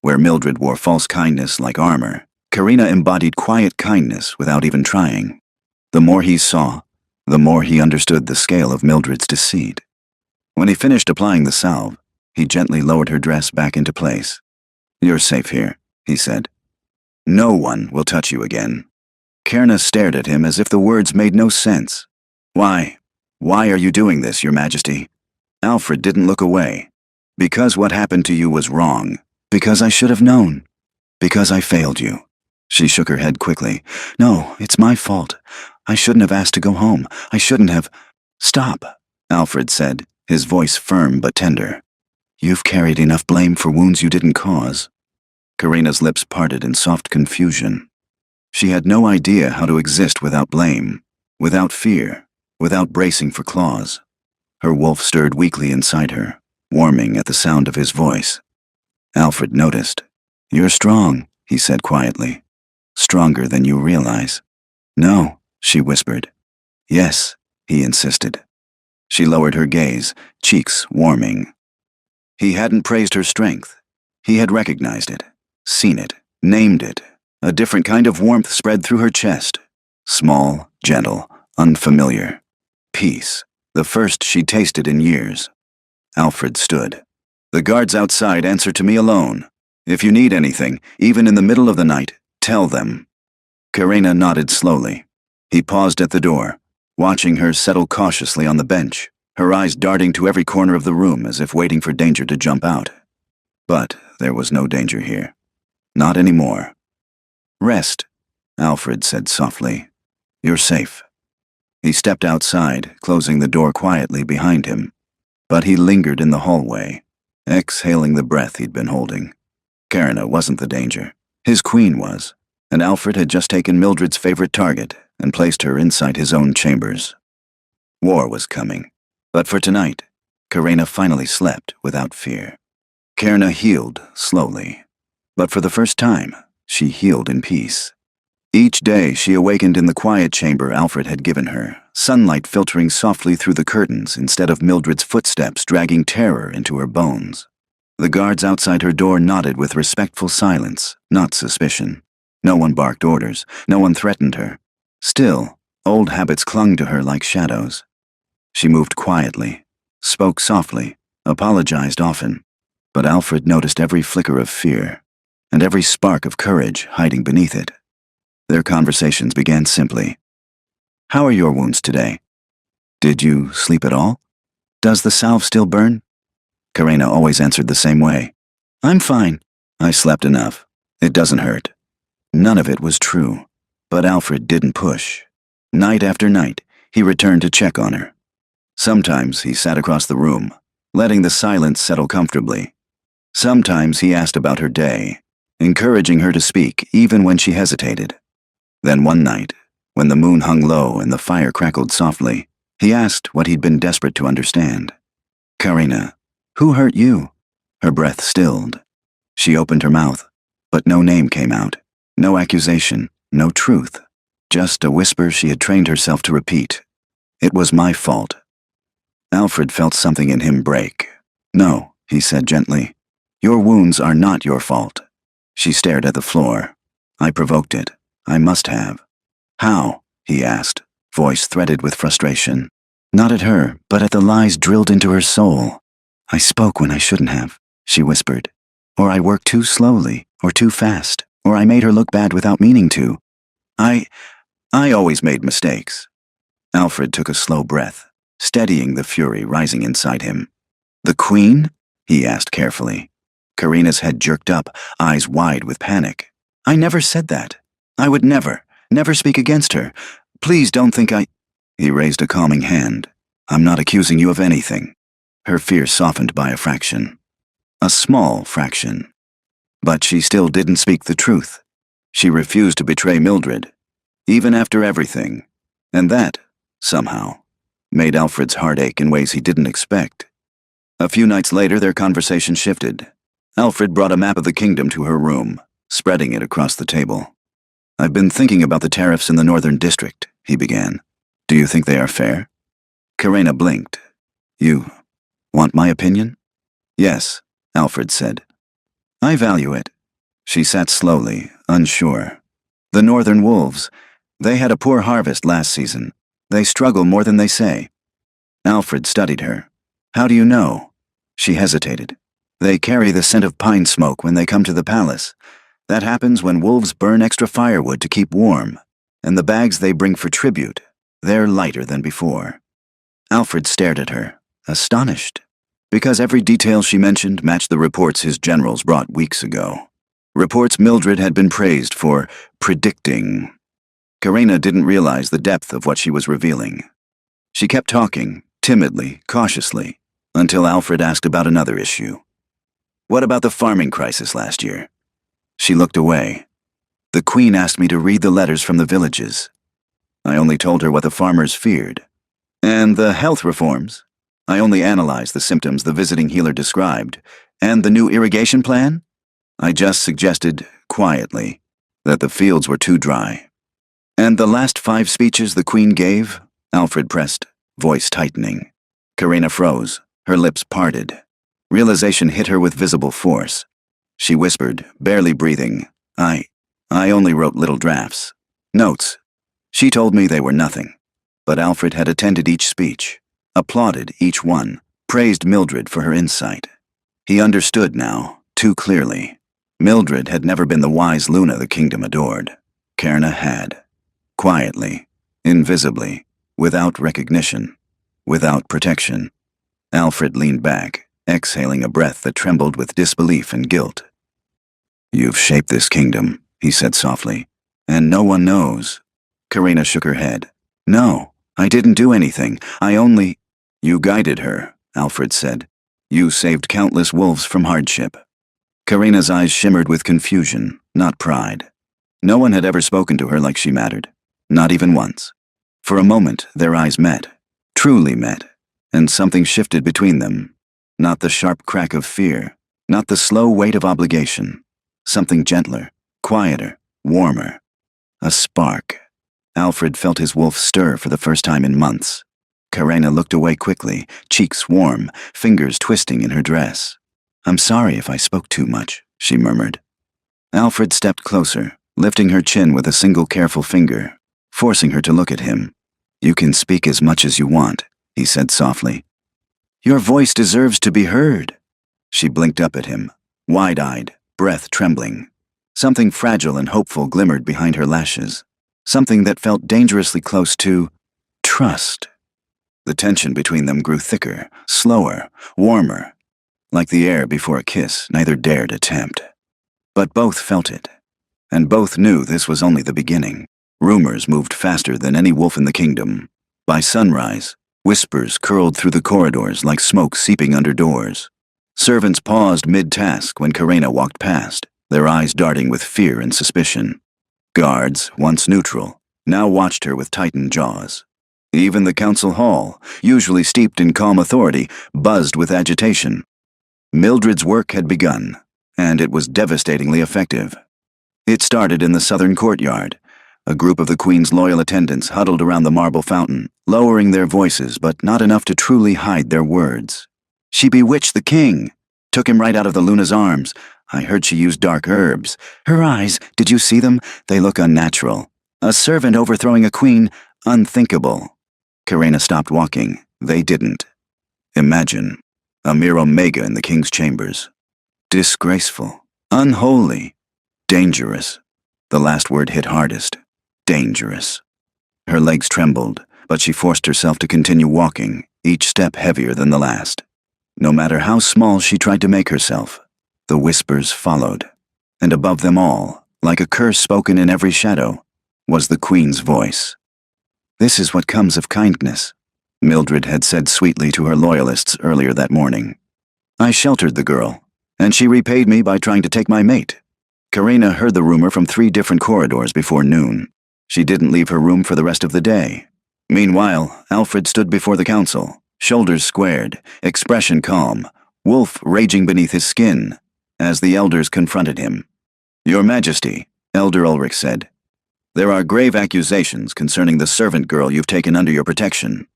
Where Mildred wore false kindness like armor, Karina embodied quiet kindness without even trying. The more he saw, the more he understood the scale of Mildred's deceit. When he finished applying the salve, he gently lowered her dress back into place. You're safe here, he said. No one will touch you again. Karina stared at him as if the words made no sense. Why are you doing this, Your Majesty? Alfred didn't look away. Because what happened to you was wrong. Because I should have known. Because I failed you. She shook her head quickly. No, it's my fault. I shouldn't have asked to go home. I shouldn't have. Stop, Alfred said, his voice firm but tender. You've carried enough blame for wounds you didn't cause. Karina's lips parted in soft confusion. She had no idea how to exist without blame, without fear, without bracing for claws. Her wolf stirred weakly inside her, warming at the sound of his voice. Alfred noticed. You're strong, he said quietly. Stronger than you realize. No, she whispered. Yes, he insisted. She lowered her gaze, cheeks warming. He hadn't praised her strength. He had recognized it, seen it, named it. A different kind of warmth spread through her chest. Small, gentle, unfamiliar. Peace, the first she'd tasted in years. Alfred stood. The guards outside answer to me alone. If you need anything, even in the middle of the night, tell them. Karina nodded slowly. He paused at the door, watching her settle cautiously on the bench, her eyes darting to every corner of the room as if waiting for danger to jump out. But there was no danger here. Not anymore. Rest, Alfred said softly. You're safe. He stepped outside, closing the door quietly behind him. But he lingered in the hallway, exhaling the breath he'd been holding. Karina wasn't the danger. His queen was, and Alfred had just taken Mildred's favorite target and placed her inside his own chambers. War was coming, but for tonight, Karina finally slept without fear. Karina healed slowly, but for the first time, she healed in peace. Each day she awakened in the quiet chamber Alfred had given her, sunlight filtering softly through the curtains instead of Mildred's footsteps dragging terror into her bones. The guards outside her door nodded with respectful silence, not suspicion. No one barked orders, no one threatened her. Still, old habits clung to her like shadows. She moved quietly, spoke softly, apologized often, but Alfred noticed every flicker of fear. and every spark of courage hiding beneath it. Their conversations began simply. "How are your wounds today? Did you sleep at all? Does the salve still burn?" Karina always answered the same way. "I'm fine. I slept enough. It doesn't hurt." None of it was true, but Alfred didn't push. Night after night, he returned to check on her. Sometimes he sat across the room, letting the silence settle comfortably. Sometimes he asked about her day, encouraging her to speak even when she hesitated. Then one night, when the moon hung low and the fire crackled softly, he asked what he'd been desperate to understand. "Karina, who hurt you?" Her breath stilled. She opened her mouth, but no name came out, no accusation, no truth, just a whisper she had trained herself to repeat. "It was my fault." Alfred felt something in him break. "No," he said gently. "Your wounds are not your fault." She stared at the floor. "I provoked it. I must have." "How?" he asked, voice threaded with frustration. Not at her, but at the lies drilled into her soul. "I spoke when I shouldn't have," she whispered. "Or I worked too slowly, or too fast, or I made her look bad without meaning to. I always made mistakes." Alfred took a slow breath, steadying the fury rising inside him. "The Queen?" he asked carefully. Karina's head jerked up, eyes wide with panic. "I never said that. I would never speak against her. Please don't think I—" He raised a calming hand. "I'm not accusing you of anything." Her fear softened by a fraction. A small fraction. But she still didn't speak the truth. She refused to betray Mildred, even after everything. And that, somehow, made Alfred's heart ache in ways he didn't expect. A few nights later, their conversation shifted. Alfred brought a map of the kingdom to her room, spreading it across the table. "I've been thinking about the tariffs in the Northern District," he began. "Do you think they are fair?" Karina blinked. "You want my opinion?" "Yes," Alfred said. "I value it." She sat slowly, unsure. "The Northern Wolves, they had a poor harvest last season. They struggle more than they say." Alfred studied her. "How do you know?" She hesitated. "They carry the scent of pine smoke when they come to the palace. That happens when wolves burn extra firewood to keep warm, and the bags they bring for tribute, they're lighter than before." Alfred stared at her, astonished, because every detail she mentioned matched the reports his generals brought weeks ago. Reports Mildred had been praised for predicting. Karina didn't realize the depth of what she was revealing. She kept talking, timidly, cautiously, until Alfred asked about another issue. "What about the farming crisis last year?" She looked away. "The Queen asked me to read the letters from the villages. I only told her what the farmers feared. And the health reforms? I only analyzed the symptoms the visiting healer described. And the new irrigation plan? I just suggested, quietly, that the fields were too dry." "And the last 5 speeches the Queen gave?" Alfred pressed, voice tightening. Karina froze, her lips parted. Realization hit her with visible force. She whispered, barely breathing, I only wrote little drafts. Notes. She told me they were nothing. But Alfred had attended each speech, applauded each one, praised Mildred for her insight. He understood now, too clearly. Mildred had never been the wise Luna the kingdom adored. Karina had. Quietly, invisibly, without recognition, without protection. Alfred leaned back, exhaling a breath that trembled with disbelief and guilt. "You've shaped this kingdom," he said softly, "and no one knows." Karina shook her head. "No, I didn't do anything. I only—" "You guided her," Alfred said. "You saved countless wolves from hardship." Karina's eyes shimmered with confusion, not pride. No one had ever spoken to her like she mattered, not even once. For a moment, their eyes met, truly met, and something shifted between them. Not the sharp crack of fear, not the slow weight of obligation. Something gentler, quieter, warmer. A spark. Alfred felt his wolf stir for the first time in months. Karina looked away quickly, cheeks warm, fingers twisting in her dress. "I'm sorry if I spoke too much," she murmured. Alfred stepped closer, lifting her chin with a single careful finger, forcing her to look at him. "You can speak as much as you want," he said softly. "Your voice deserves to be heard." She blinked up at him, wide-eyed, breath trembling. Something fragile and hopeful glimmered behind her lashes. Something that felt dangerously close to trust. The tension between them grew thicker, slower, warmer. Like the air before a kiss neither dared attempt. But both felt it. And both knew this was only the beginning. Rumors moved faster than any wolf in the kingdom. By sunrise, whispers curled through the corridors like smoke seeping under doors. Servants paused mid-task when Karena walked past, their eyes darting with fear and suspicion. Guards, once neutral, now watched her with tightened jaws. Even the council hall, usually steeped in calm authority, buzzed with agitation. Mildred's work had begun, and it was devastatingly effective. It started in the southern courtyard. A group of the Queen's loyal attendants huddled around the marble fountain, lowering their voices but not enough to truly hide their words. She bewitched the king, took him right out of the Luna's arms. I heard she used dark herbs. Her eyes, did you see them? They look unnatural. A servant overthrowing a queen, unthinkable. Karena stopped walking. They didn't. Imagine, a mere omega in the king's chambers. Disgraceful, unholy, dangerous. The last word hit hardest. Dangerous. Her legs trembled, but she forced herself to continue walking, each step heavier than the last. No matter how small she tried to make herself, the whispers followed. And above them all, like a curse spoken in every shadow, was the Queen's voice. This is what comes of kindness, Mildred had said sweetly to her loyalists earlier that morning. I sheltered the girl, and she repaid me by trying to take my mate. Karena heard the rumor from 3 different corridors before noon. She didn't leave her room for the rest of the day. Meanwhile, Alfred stood before the council, shoulders squared, expression calm, wolf raging beneath his skin, as the elders confronted him. Your Majesty, Elder Ulrich said, there are grave accusations concerning the servant girl you've taken under your protection.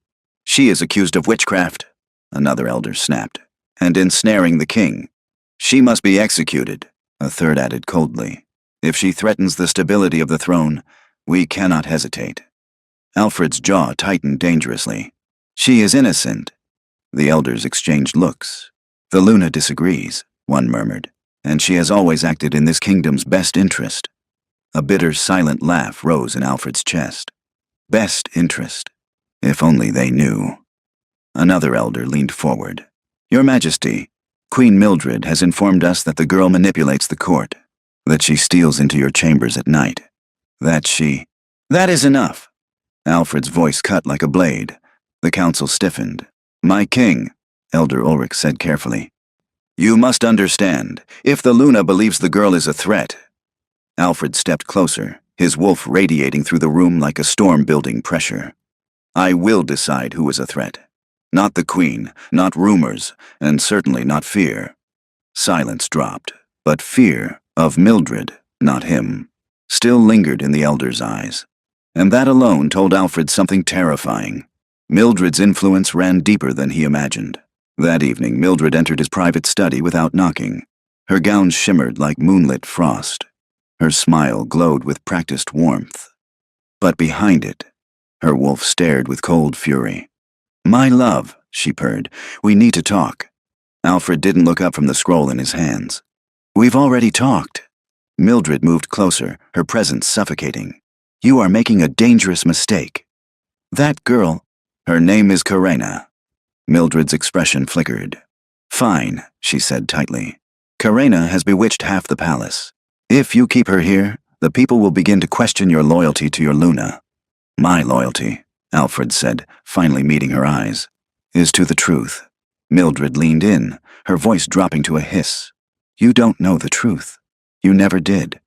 She is accused of witchcraft, another elder snapped, and ensnaring the king. She must be executed, a third added coldly. If she threatens the stability of the throne, we cannot hesitate. Alfred's jaw tightened dangerously. She is innocent. The elders exchanged looks. The Luna disagrees, one murmured, and she has always acted in this kingdom's best interest. A bitter, silent laugh rose in Alfred's chest. Best interest. If only they knew. Another elder leaned forward. Your Majesty, Queen Mildred has informed us that the girl manipulates the court, that she steals into your chambers at night. That is enough. Alfred's voice cut like a blade. The council stiffened. My king, Elder Ulrich said carefully. You must understand, if the Luna believes the girl is a threat. Alfred stepped closer, his wolf radiating through the room like a storm building pressure. I will decide who is a threat. Not the Queen, not rumors, and certainly not fear. Silence dropped, but fear of Mildred, not him, still lingered in the elder's eyes. And that alone told Alfred something terrifying. Mildred's influence ran deeper than he imagined. That evening, Mildred entered his private study without knocking. Her gown shimmered like moonlit frost. Her smile glowed with practiced warmth. But behind it, her wolf stared with cold fury. My love, she purred, we need to talk. Alfred didn't look up from the scroll in his hands. We've already talked. Mildred moved closer, her presence suffocating. You are making a dangerous mistake. That girl, her name is Karena. Mildred's expression flickered. Fine, she said tightly. Karena has bewitched half the palace. If you keep her here, the people will begin to question your loyalty to your Luna. My loyalty, Alfred said, finally meeting her eyes, is to the truth. Mildred leaned in, her voice dropping to a hiss. You don't know the truth. You never did.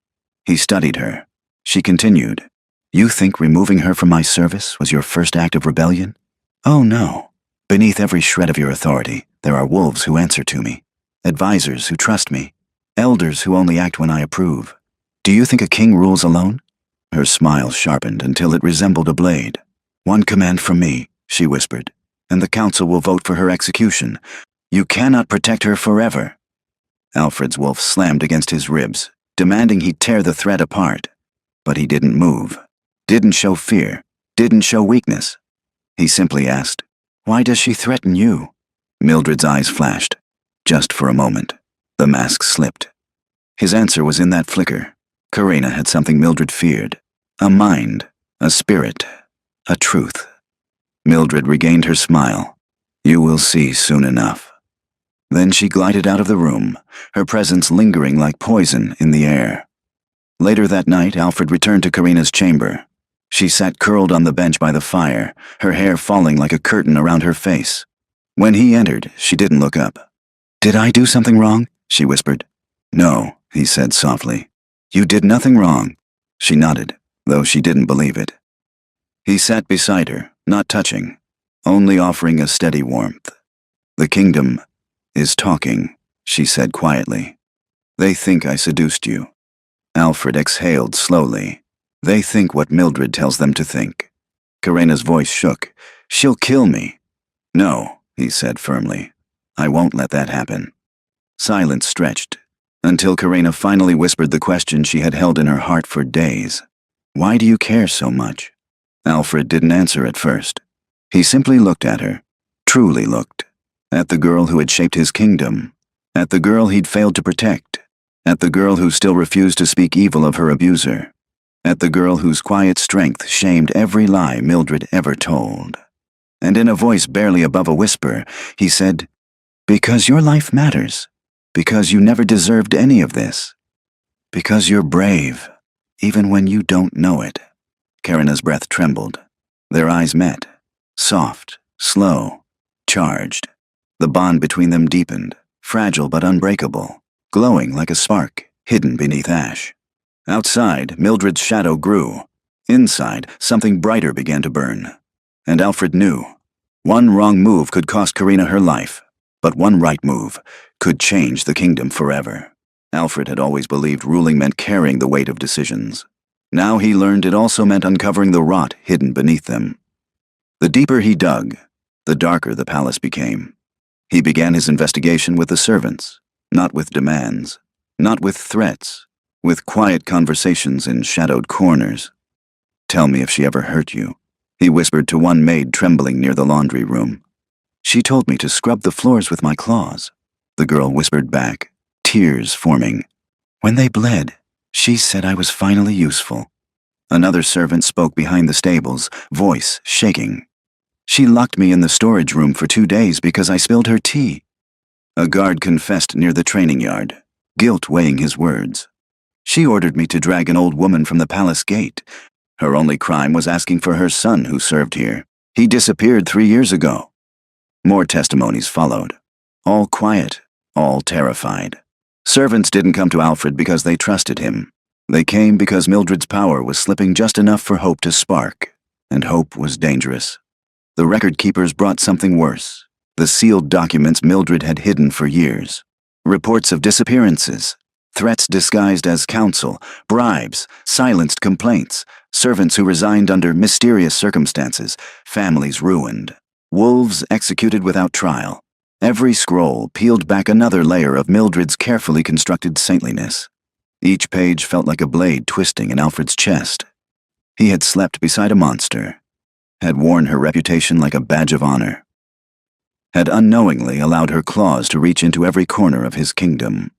He studied her. She continued. You think removing her from my service was your first act of rebellion? Oh no. Beneath every shred of your authority, there are wolves who answer to me, advisors who trust me, elders who only act when I approve. Do you think a king rules alone? Her smile sharpened until it resembled a blade. One command from me, she whispered, and the council will vote for her execution. You cannot protect her forever. Alfred's wolf slammed against his ribs, demanding he tear the threat apart. But he didn't move, didn't show fear, didn't show weakness. He simply asked, why does she threaten you? Mildred's eyes flashed. Just for a moment. The mask slipped. His answer was in that flicker, Karina had something Mildred feared. A mind, a spirit, a truth. Mildred regained her smile. You will see soon enough. Then she glided out of the room, her presence lingering like poison in the air. Later that night, Alfred returned to Karina's chamber. She sat curled on the bench by the fire, her hair falling like a curtain around her face. When he entered, she didn't look up. Did I do something wrong? She whispered. No, he said softly. You did nothing wrong. She nodded, though she didn't believe it. He sat beside her, not touching, only offering a steady warmth. The kingdom is talking, she said quietly. They think I seduced you. Alfred exhaled slowly. They think what Mildred tells them to think. Karina's voice shook. She'll kill me. No, he said firmly. I won't let that happen. Silence stretched, until Karina finally whispered the question she had held in her heart for days. Why do you care so much? Alfred didn't answer at first. He simply looked at her, truly looked, at the girl who had shaped his kingdom, at the girl he'd failed to protect, at the girl who still refused to speak evil of her abuser, at the girl whose quiet strength shamed every lie Mildred ever told. And in a voice barely above a whisper, he said, Because your life matters, because you never deserved any of this, because you're brave, even when you don't know it. Karina's breath trembled. Their eyes met, soft, slow, charged. The bond between them deepened, fragile but unbreakable, glowing like a spark hidden beneath ash. Outside, Mildred's shadow grew. Inside, something brighter began to burn. And Alfred knew. One wrong move could cost Karina her life, but one right move could change the kingdom forever. Alfred had always believed ruling meant carrying the weight of decisions. Now he learned it also meant uncovering the rot hidden beneath them. The deeper he dug, the darker the palace became. He began his investigation with the servants, not with demands, not with threats, with quiet conversations in shadowed corners. Tell me if she ever hurt you, he whispered to one maid trembling near the laundry room. She told me to scrub the floors with my claws, the girl whispered back, tears forming. When they bled, she said I was finally useful. Another servant spoke behind the stables, voice shaking. She locked me in the storage room for 2 days because I spilled her tea. A guard confessed near the training yard, guilt weighing his words. She ordered me to drag an old woman from the palace gate. Her only crime was asking for her son who served here. He disappeared 3 years ago. More testimonies followed. All quiet, all terrified. Servants didn't come to Alfred because they trusted him. They came because Mildred's power was slipping just enough for hope to spark, and hope was dangerous. The record keepers brought something worse. The sealed documents Mildred had hidden for years. Reports of disappearances, threats disguised as counsel, bribes, silenced complaints, servants who resigned under mysterious circumstances, families ruined, wolves executed without trial. Every scroll peeled back another layer of Mildred's carefully constructed saintliness. Each page felt like a blade twisting in Alfred's chest. He had slept beside a monster, had worn her reputation like a badge of honor, had unknowingly allowed her claws to reach into every corner of his kingdom.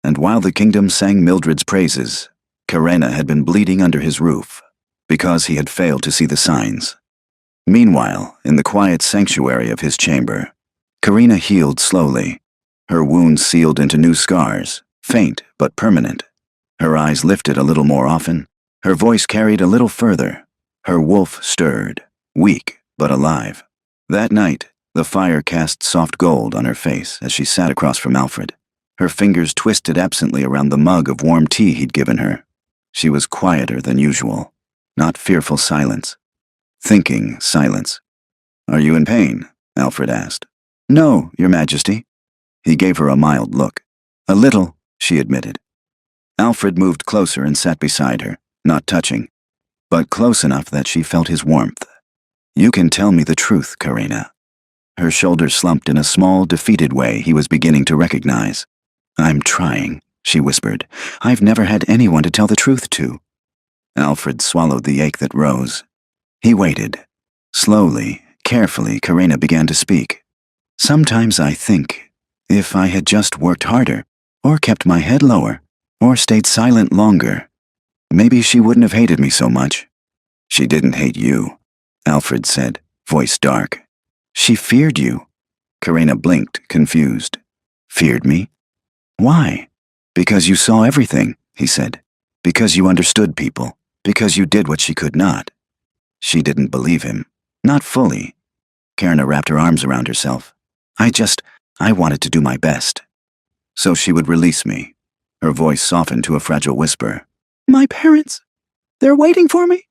And while the kingdom sang Mildred's praises, Karina had been bleeding under his roof, because he had failed to see the signs. Meanwhile, in the quiet sanctuary of his chamber, Karina healed slowly, her wounds sealed into new scars, faint but permanent. Her eyes lifted a little more often, her voice carried a little further. Her wolf stirred, weak but alive. That night, the fire cast soft gold on her face as she sat across from Alfred. Her fingers twisted absently around the mug of warm tea he'd given her. She was quieter than usual, not fearful silence. Thinking silence. Are you in pain? Alfred asked. No, Your Majesty. He gave her a mild look. A little, she admitted. Alfred moved closer and sat beside her, not touching, but close enough that she felt his warmth. You can tell me the truth, Karina. Her shoulders slumped in a small, defeated way he was beginning to recognize. I'm trying, she whispered. I've never had anyone to tell the truth to. Alfred swallowed the ache that rose. He waited. Slowly, carefully, Karina began to speak. Sometimes I think, if I had just worked harder, or kept my head lower, or stayed silent longer, Maybe she wouldn't have hated me so much. She didn't hate you, Alfred said, voice dark. She feared you. Karina blinked, confused. Feared me? Why? Because you saw everything, he said. Because you understood people. Because you did what she could not. She didn't believe him. Not fully. Karina wrapped her arms around herself. I wanted to do my best. So she would release me. Her voice softened to a fragile whisper. My parents? They're waiting for me?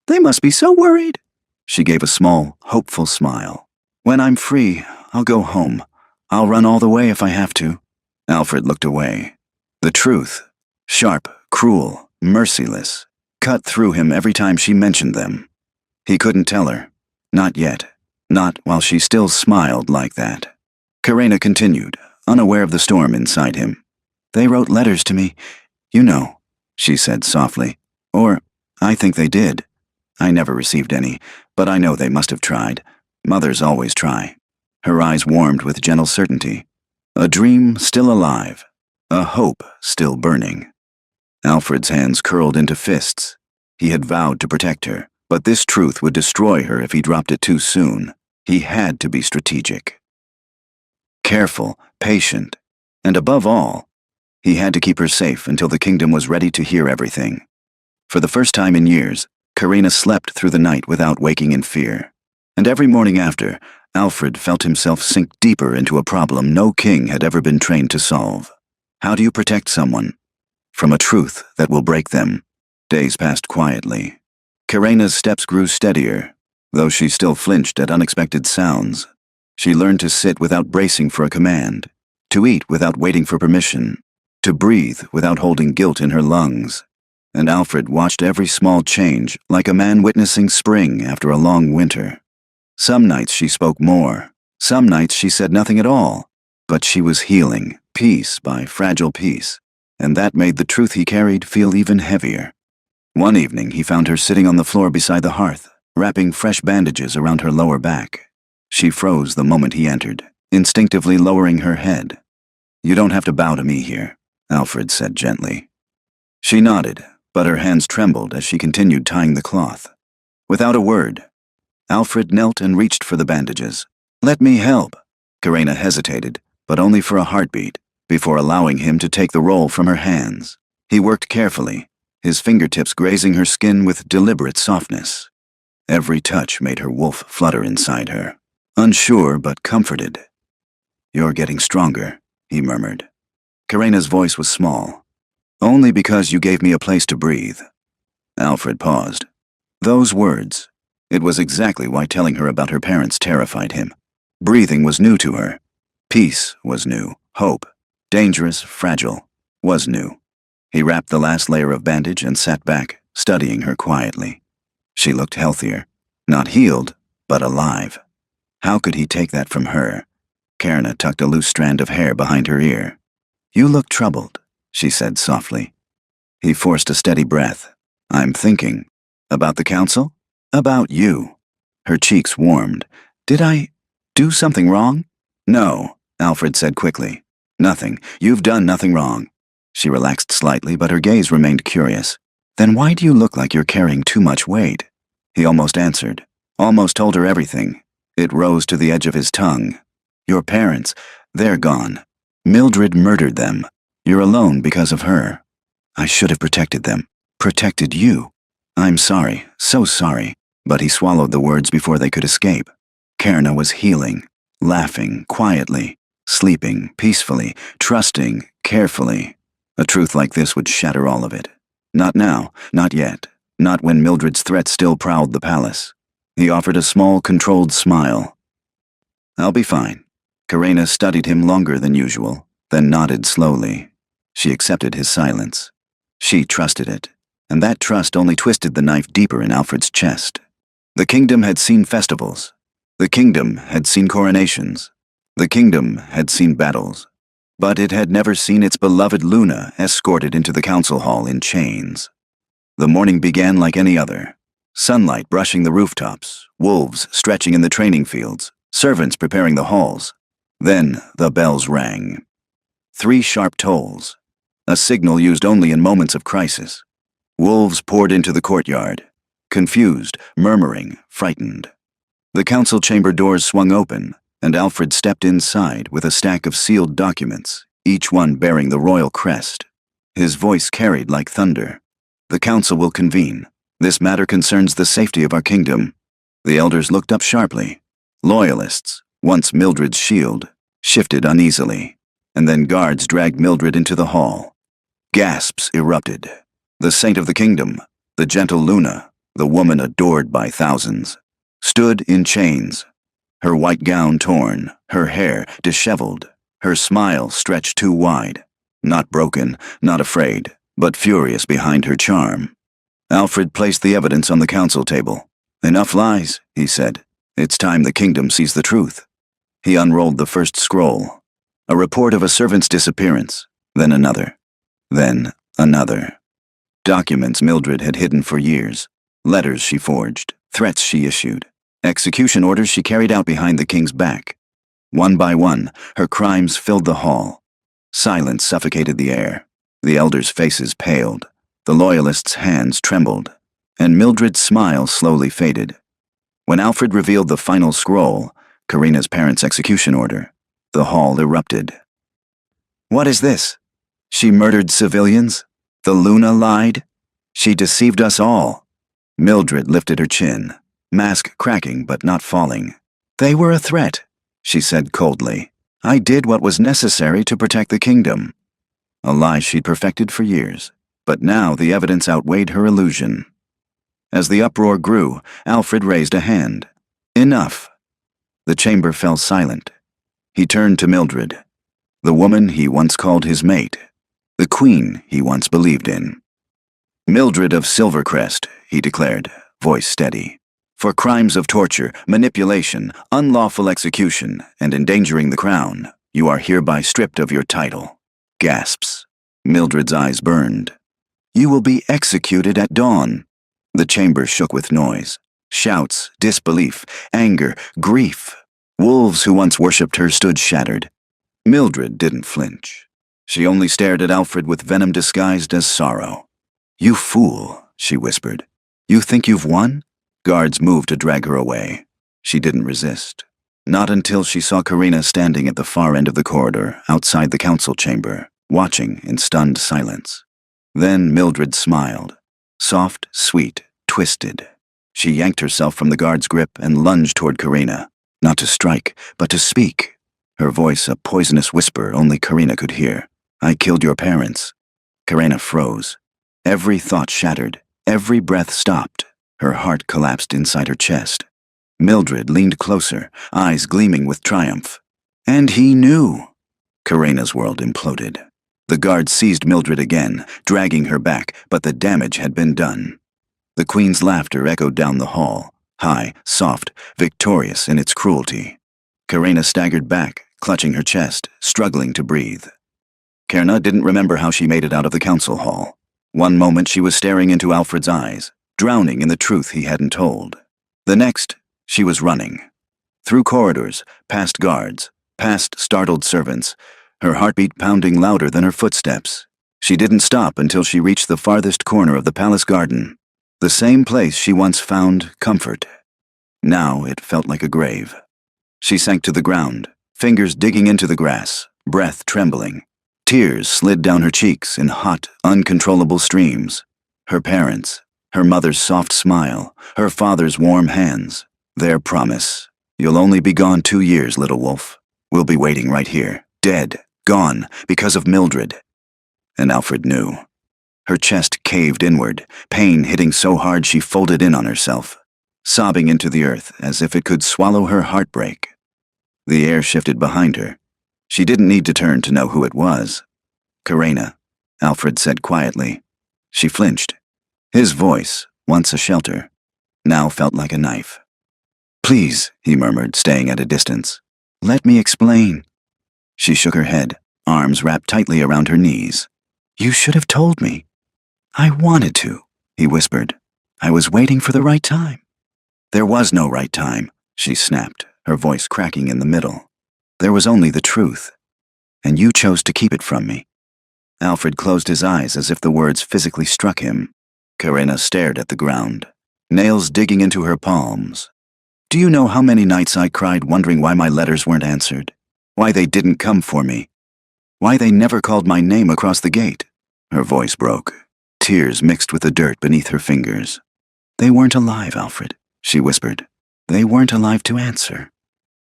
They must be so worried. She gave a small, hopeful smile. When I'm free, I'll go home. I'll run all the way if I have to. Alfred looked away. The truth, sharp, cruel, merciless, cut through him every time she mentioned them. He couldn't tell her. Not yet. Not while she still smiled like that. Karina continued, unaware of the storm inside him. They wrote letters to me. You know, she said softly. Or, I think they did. I never received any, but I know they must have tried. Mothers always try. Her eyes warmed with gentle certainty. A dream still alive. A hope still burning. Alfred's hands curled into fists. He had vowed to protect her, but this truth would destroy her if he dropped it too soon. He had to be strategic. Careful, patient, and above all, he had to keep her safe until the kingdom was ready to hear everything. For the first time in years, Karina slept through the night without waking in fear. And every morning after, Alfred felt himself sink deeper into a problem no king had ever been trained to solve. How do you protect someone from a truth that will break them? Days passed quietly. Karina's steps grew steadier, though she still flinched at unexpected sounds. She learned to sit without bracing for a command, to eat without waiting for permission, to breathe without holding guilt in her lungs. And Alfred watched every small change like a man witnessing spring after a long winter. Some nights she spoke more, some nights she said nothing at all, but she was healing, piece by fragile piece, and that made the truth he carried feel even heavier. One evening he found her sitting on the floor beside the hearth, wrapping fresh bandages around her lower back. She froze the moment he entered, instinctively lowering her head. You don't have to bow to me here, Alfred said gently. She nodded, but her hands trembled as she continued tying the cloth. Without a word, Alfred knelt and reached for the bandages. Let me help. Karina hesitated, but only for a heartbeat, before allowing him to take the roll from her hands. He worked carefully, his fingertips grazing her skin with deliberate softness. Every touch made her wolf flutter inside her, unsure but comforted. You're getting stronger, he murmured. Karina's voice was small. Only because you gave me a place to breathe. Alfred paused. Those words. It was exactly why telling her about her parents terrified him. Breathing was new to her. Peace was new. Hope, dangerous, fragile, was new. He wrapped the last layer of bandage and sat back, studying her quietly. She looked healthier. Not healed, but alive. How could he take that from her? Karina tucked a loose strand of hair behind her ear. You look troubled, she said softly. He forced a steady breath. I'm thinking. About the council? About you. Her cheeks warmed. Did I do something wrong? No, Alfred said quickly. Nothing. You've done nothing wrong. She relaxed slightly, but her gaze remained curious. Then why do you look like you're carrying too much weight? He almost answered. Almost told her everything. It rose to the edge of his tongue. Your parents, they're gone. Mildred murdered them. You're alone because of her. I should have protected them. Protected you. I'm sorry, so sorry. But he swallowed the words before they could escape. Karina was healing, laughing quietly, sleeping peacefully, trusting carefully. A truth like this would shatter all of it. Not now, not yet, not when Mildred's threat still prowled the palace. He offered a small, controlled smile. I'll be fine. Karina studied him longer than usual, then nodded slowly. She accepted his silence. She trusted it, and that trust only twisted the knife deeper in Alfred's chest. The kingdom had seen festivals. The kingdom had seen coronations. The kingdom had seen battles. But it had never seen its beloved Luna escorted into the council hall in chains. The morning began like any other. Sunlight brushing the rooftops, wolves stretching in the training fields, servants preparing the halls. Then the bells rang. 3 sharp tolls, a signal used only in moments of crisis. Wolves poured into the courtyard, confused, murmuring, frightened. The council chamber doors swung open, and Alfred stepped inside with a stack of sealed documents, each one bearing the royal crest. His voice carried like thunder. "The council will convene. This matter concerns the safety of our kingdom." The elders looked up sharply. Loyalists, once Mildred's shield, shifted uneasily, and then guards dragged Mildred into the hall. Gasps erupted. The saint of the kingdom, the gentle Luna, the woman adored by thousands, stood in chains, her white gown torn, her hair disheveled, her smile stretched too wide, not broken, not afraid, but furious behind her charm. Alfred placed the evidence on the council table. "Enough lies," he said. "It's time the kingdom sees the truth." He unrolled the first scroll. A report of a servant's disappearance, then another, then another. Documents Mildred had hidden for years, letters she forged, threats she issued, execution orders she carried out behind the king's back. One by one, her crimes filled the hall. Silence suffocated the air. The elders' faces paled, the loyalists' hands trembled, and Mildred's smile slowly faded. When Alfred revealed the final scroll, Karina's parents' execution order, the hall erupted. "What is this? She murdered civilians? The Luna lied? She deceived us all." Mildred lifted her chin, mask cracking but not falling. "They were a threat," she said coldly. "I did what was necessary to protect the kingdom." A lie she'd perfected for years, but now the evidence outweighed her illusion. As the uproar grew, Alfred raised a hand. "Enough." The chamber fell silent. He turned to Mildred, the woman he once called his mate, the queen he once believed in. "Mildred of Silvercrest," he declared, voice steady. "For crimes of torture, manipulation, unlawful execution, and endangering the crown, you are hereby stripped of your title." Gasps. Mildred's eyes burned. "You will be executed at dawn." The chamber shook with noise. Shouts, disbelief, anger, grief. Wolves who once worshipped her stood shattered. Mildred didn't flinch. She only stared at Alfred with venom disguised as sorrow. "You fool," she whispered. "You think you've won?" Guards moved to drag her away. She didn't resist. Not until she saw Karina standing at the far end of the corridor, outside the council chamber, watching in stunned silence. Then Mildred smiled. Soft, sweet, twisted. She yanked herself from the guard's grip and lunged toward Karina. Not to strike, but to speak. Her voice a poisonous whisper only Karina could hear. "I killed your parents." Karina froze. Every thought shattered. Every breath stopped. Her heart collapsed inside her chest. Mildred leaned closer, eyes gleaming with triumph. "And he knew." Karina's world imploded. The guard seized Mildred again, dragging her back, but the damage had been done. The queen's laughter echoed down the hall, high, soft, victorious in its cruelty. Karina staggered back, clutching her chest, struggling to breathe. Karina didn't remember how she made it out of the council hall. One moment she was staring into Alfred's eyes, drowning in the truth he hadn't told. The next, she was running. Through corridors, past guards, past startled servants, her heartbeat pounding louder than her footsteps. She didn't stop until she reached the farthest corner of the palace garden, the same place she once found comfort. Now it felt like a grave. She sank to the ground, fingers digging into the grass, breath trembling. Tears slid down her cheeks in hot, uncontrollable streams. Her parents, her mother's soft smile, her father's warm hands, their promise. "You'll only be gone 2 years, little wolf. We'll be waiting right here, dead, gone, because of Mildred." And Alfred knew. Her chest caved inward, pain hitting so hard she folded in on herself, sobbing into the earth as if it could swallow her heartbreak. The air shifted behind her. She didn't need to turn to know who it was. "Karina," Alfred said quietly. She flinched. His voice, once a shelter, now felt like a knife. "Please," he murmured, staying at a distance. "Let me explain." She shook her head, arms wrapped tightly around her knees. "You should have told me." "I wanted to," he whispered. "I was waiting for the right time." "There was no right time," she snapped, her voice cracking in the middle. "There was only the truth. And you chose to keep it from me." Alfred closed his eyes as if the words physically struck him. Karina stared at the ground, nails digging into her palms. Do you know how many nights I cried wondering why my letters weren't answered? Why they didn't come for me? Why they never called my name across the gate? Her voice broke. Tears mixed with the dirt beneath her fingers. They weren't alive, Alfred, she whispered. They weren't alive to answer.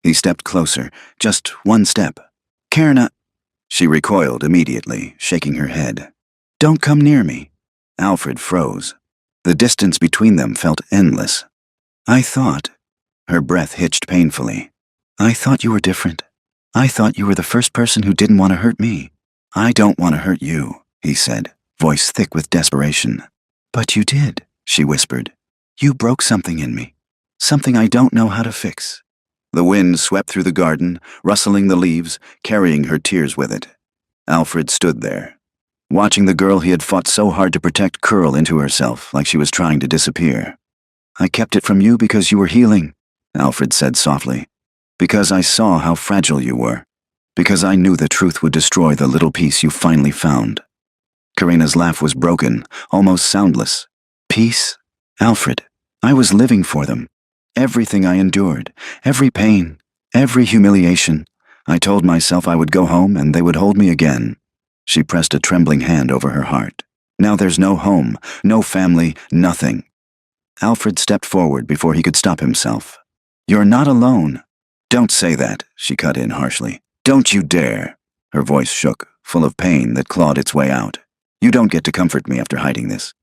He stepped closer, just one step. Karina. She recoiled immediately, shaking her head. Don't come near me. Alfred froze. The distance between them felt endless. I thought. Her breath hitched painfully. I thought you were different. I thought you were the first person who didn't want to hurt me. I don't want to hurt you, he said, voice thick with desperation. But you did, she whispered. You broke something in me. Something I don't know how to fix. The wind swept through the garden, rustling the leaves, carrying her tears with it. Alfred stood there, watching the girl he had fought so hard to protect curl into herself like she was trying to disappear. I kept it from you because you were healing, Alfred said softly. Because I saw how fragile you were. Because I knew the truth would destroy the little piece you finally found. Karina's laugh was broken, almost soundless. Peace? Alfred, I was living for them. Everything I endured, every pain, every humiliation. I told myself I would go home and they would hold me again. She pressed a trembling hand over her heart. Now there's no home, no family, nothing. Alfred stepped forward before he could stop himself. You're not alone. Don't say that, she cut in harshly. Don't you dare. Her voice shook, full of pain that clawed its way out. You don't get to comfort me after hiding this.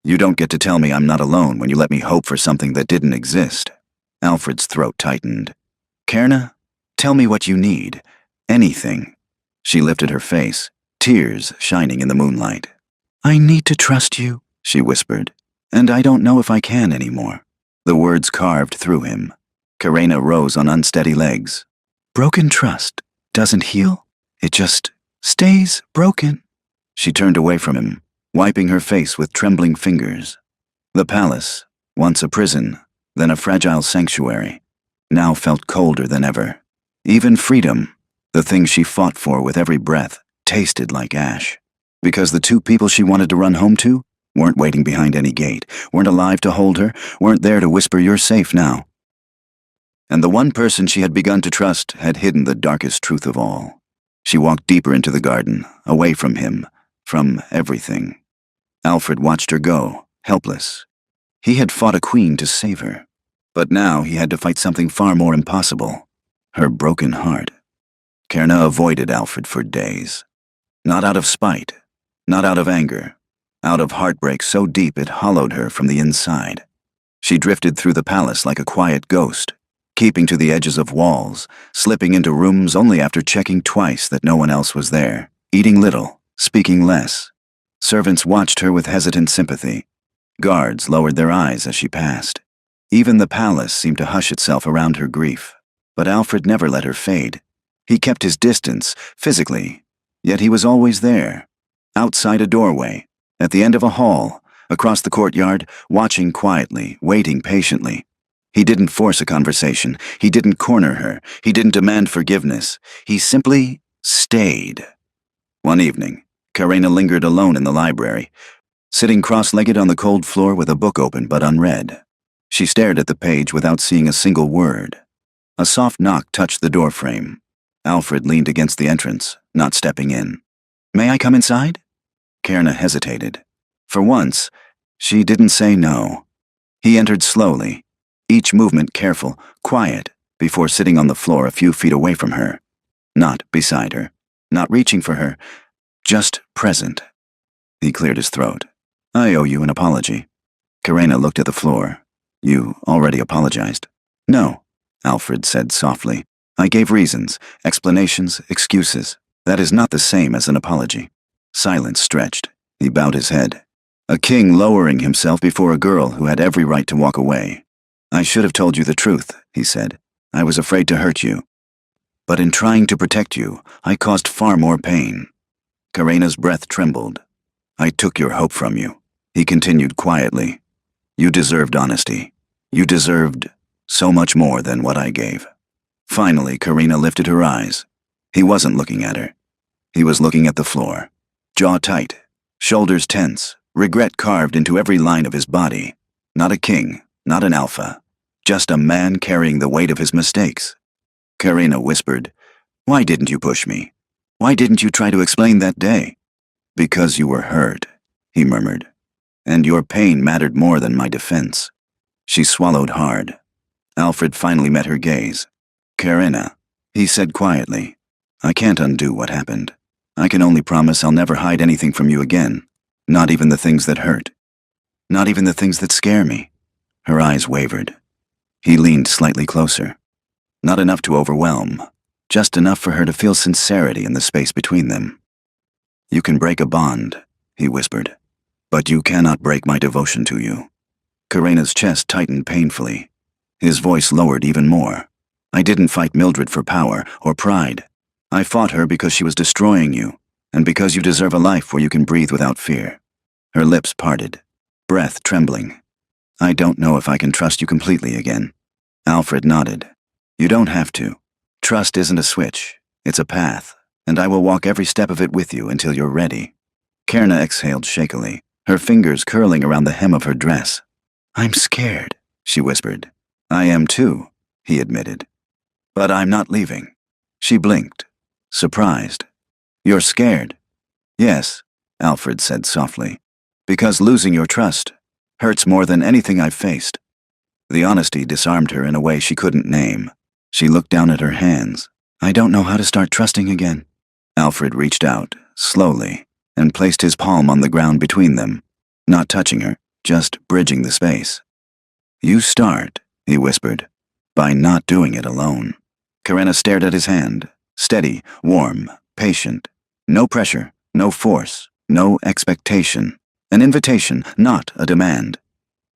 You don't get to tell me I'm not alone when you let me hope for something that didn't exist. Alfred's throat tightened. Karina, tell me what you need. Anything. She lifted her face, tears shining in the moonlight. I need to trust you, she whispered. And I don't know if I can anymore. The words carved through him. Karina rose on unsteady legs. Broken trust doesn't heal. It just stays broken. She turned away from him, wiping her face with trembling fingers. The palace, once a prison, then a fragile sanctuary, now felt colder than ever. Even freedom, the thing she fought for with every breath, tasted like ash. Because the two people she wanted to run home to weren't waiting behind any gate, weren't alive to hold her, weren't there to whisper you're safe now. And the one person she had begun to trust had hidden the darkest truth of all. She walked deeper into the garden, away from him, from everything. Alfred watched her go, helpless. He had fought a queen to save her. But now he had to fight something far more impossible. Her broken heart. Karina avoided Alfred for days. Not out of spite, not out of anger, out of heartbreak so deep it hollowed her from the inside. She drifted through the palace like a quiet ghost, keeping to the edges of walls, slipping into rooms only after checking twice that no one else was there, eating little, speaking less. Servants watched her with hesitant sympathy. Guards lowered their eyes as she passed. Even the palace seemed to hush itself around her grief. But Alfred never let her fade. He kept his distance, physically, yet he was always there. Outside a doorway, at the end of a hall, across the courtyard, watching quietly, waiting patiently. He didn't force a conversation. He didn't corner her. He didn't demand forgiveness. He simply stayed. One evening, Karina lingered alone in the library, sitting cross-legged on the cold floor with a book open but unread. She stared at the page without seeing a single word. A soft knock touched the doorframe. Alfred leaned against the entrance, not stepping in. May I come inside? Karina hesitated. For once, she didn't say no. He entered slowly, each movement careful, quiet, before sitting on the floor a few feet away from her. Not beside her, not reaching for her, just present. He cleared his throat. I owe you an apology. Karina looked at the floor. You already apologized. No, Alfred said softly. I gave reasons, explanations, excuses. That is not the same as an apology. Silence stretched. He bowed his head. A king lowering himself before a girl who had every right to walk away. I should have told you the truth, he said. I was afraid to hurt you. But in trying to protect you, I caused far more pain. Karina's breath trembled. I took your hope from you, he continued quietly. You deserved honesty. You deserved so much more than what I gave. Finally, Karina lifted her eyes. He wasn't looking at her. He was looking at the floor. Jaw tight, shoulders tense, regret carved into every line of his body. Not a king, not an alpha, just a man carrying the weight of his mistakes. Karina whispered, "Why didn't you push me? Why didn't you try to explain that day?" "Because you were hurt," he murmured, "and your pain mattered more than my defense." She swallowed hard. Alfred finally met her gaze. "Karina," he said quietly, "I can't undo what happened. I can only promise I'll never hide anything from you again, not even the things that hurt. Not even the things that scare me." Her eyes wavered. He leaned slightly closer. Not enough to overwhelm, just enough for her to feel sincerity in the space between them. "You can break a bond," he whispered, "but you cannot break my devotion to you." Karina's chest tightened painfully. His voice lowered even more. "I didn't fight Mildred for power or pride. I fought her because she was destroying you, and because you deserve a life where you can breathe without fear." Her lips parted, breath trembling. "I don't know if I can trust you completely again." Alfred nodded. "You don't have to. Trust isn't a switch, it's a path, and I will walk every step of it with you until you're ready." Karina exhaled shakily, her fingers curling around the hem of her dress. "I'm scared," she whispered. "I am too," he admitted. "But I'm not leaving." She blinked, surprised. "You're scared?" "Yes," Alfred said softly, "because losing your trust hurts more than anything I've faced." The honesty disarmed her in a way she couldn't name. She looked down at her hands. "I don't know how to start trusting again." Alfred reached out, slowly, and placed his palm on the ground between them, not touching her, just bridging the space. "You start," he whispered, "by not doing it alone." Karina stared at his hand, steady, warm, patient. No pressure, no force, no expectation. An invitation, not a demand.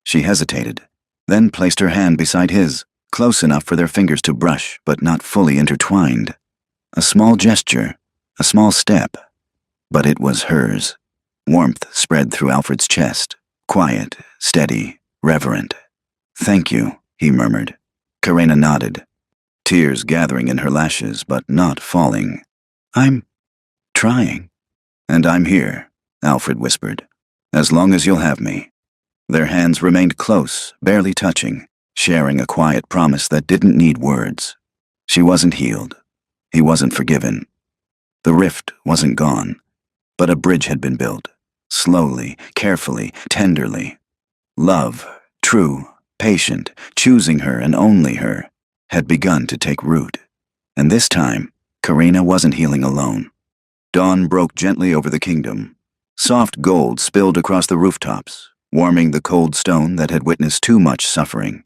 She hesitated, then placed her hand beside his, close enough for their fingers to brush, but not fully intertwined. A small gesture, a small step, but it was hers. Warmth spread through Alfred's chest, quiet, steady, reverent. "Thank you," he murmured. Karina nodded, tears gathering in her lashes but not falling. "I'm trying." "And I'm here," Alfred whispered, "as long as you'll have me." Their hands remained close, barely touching, sharing a quiet promise that didn't need words. She wasn't healed. He wasn't forgiven. The rift wasn't gone, but a bridge had been built, slowly, carefully, tenderly. Love, true, patient, choosing her and only her, had begun to take root. And this time, Karina wasn't healing alone. Dawn broke gently over the kingdom. Soft gold spilled across the rooftops, warming the cold stone that had witnessed too much suffering.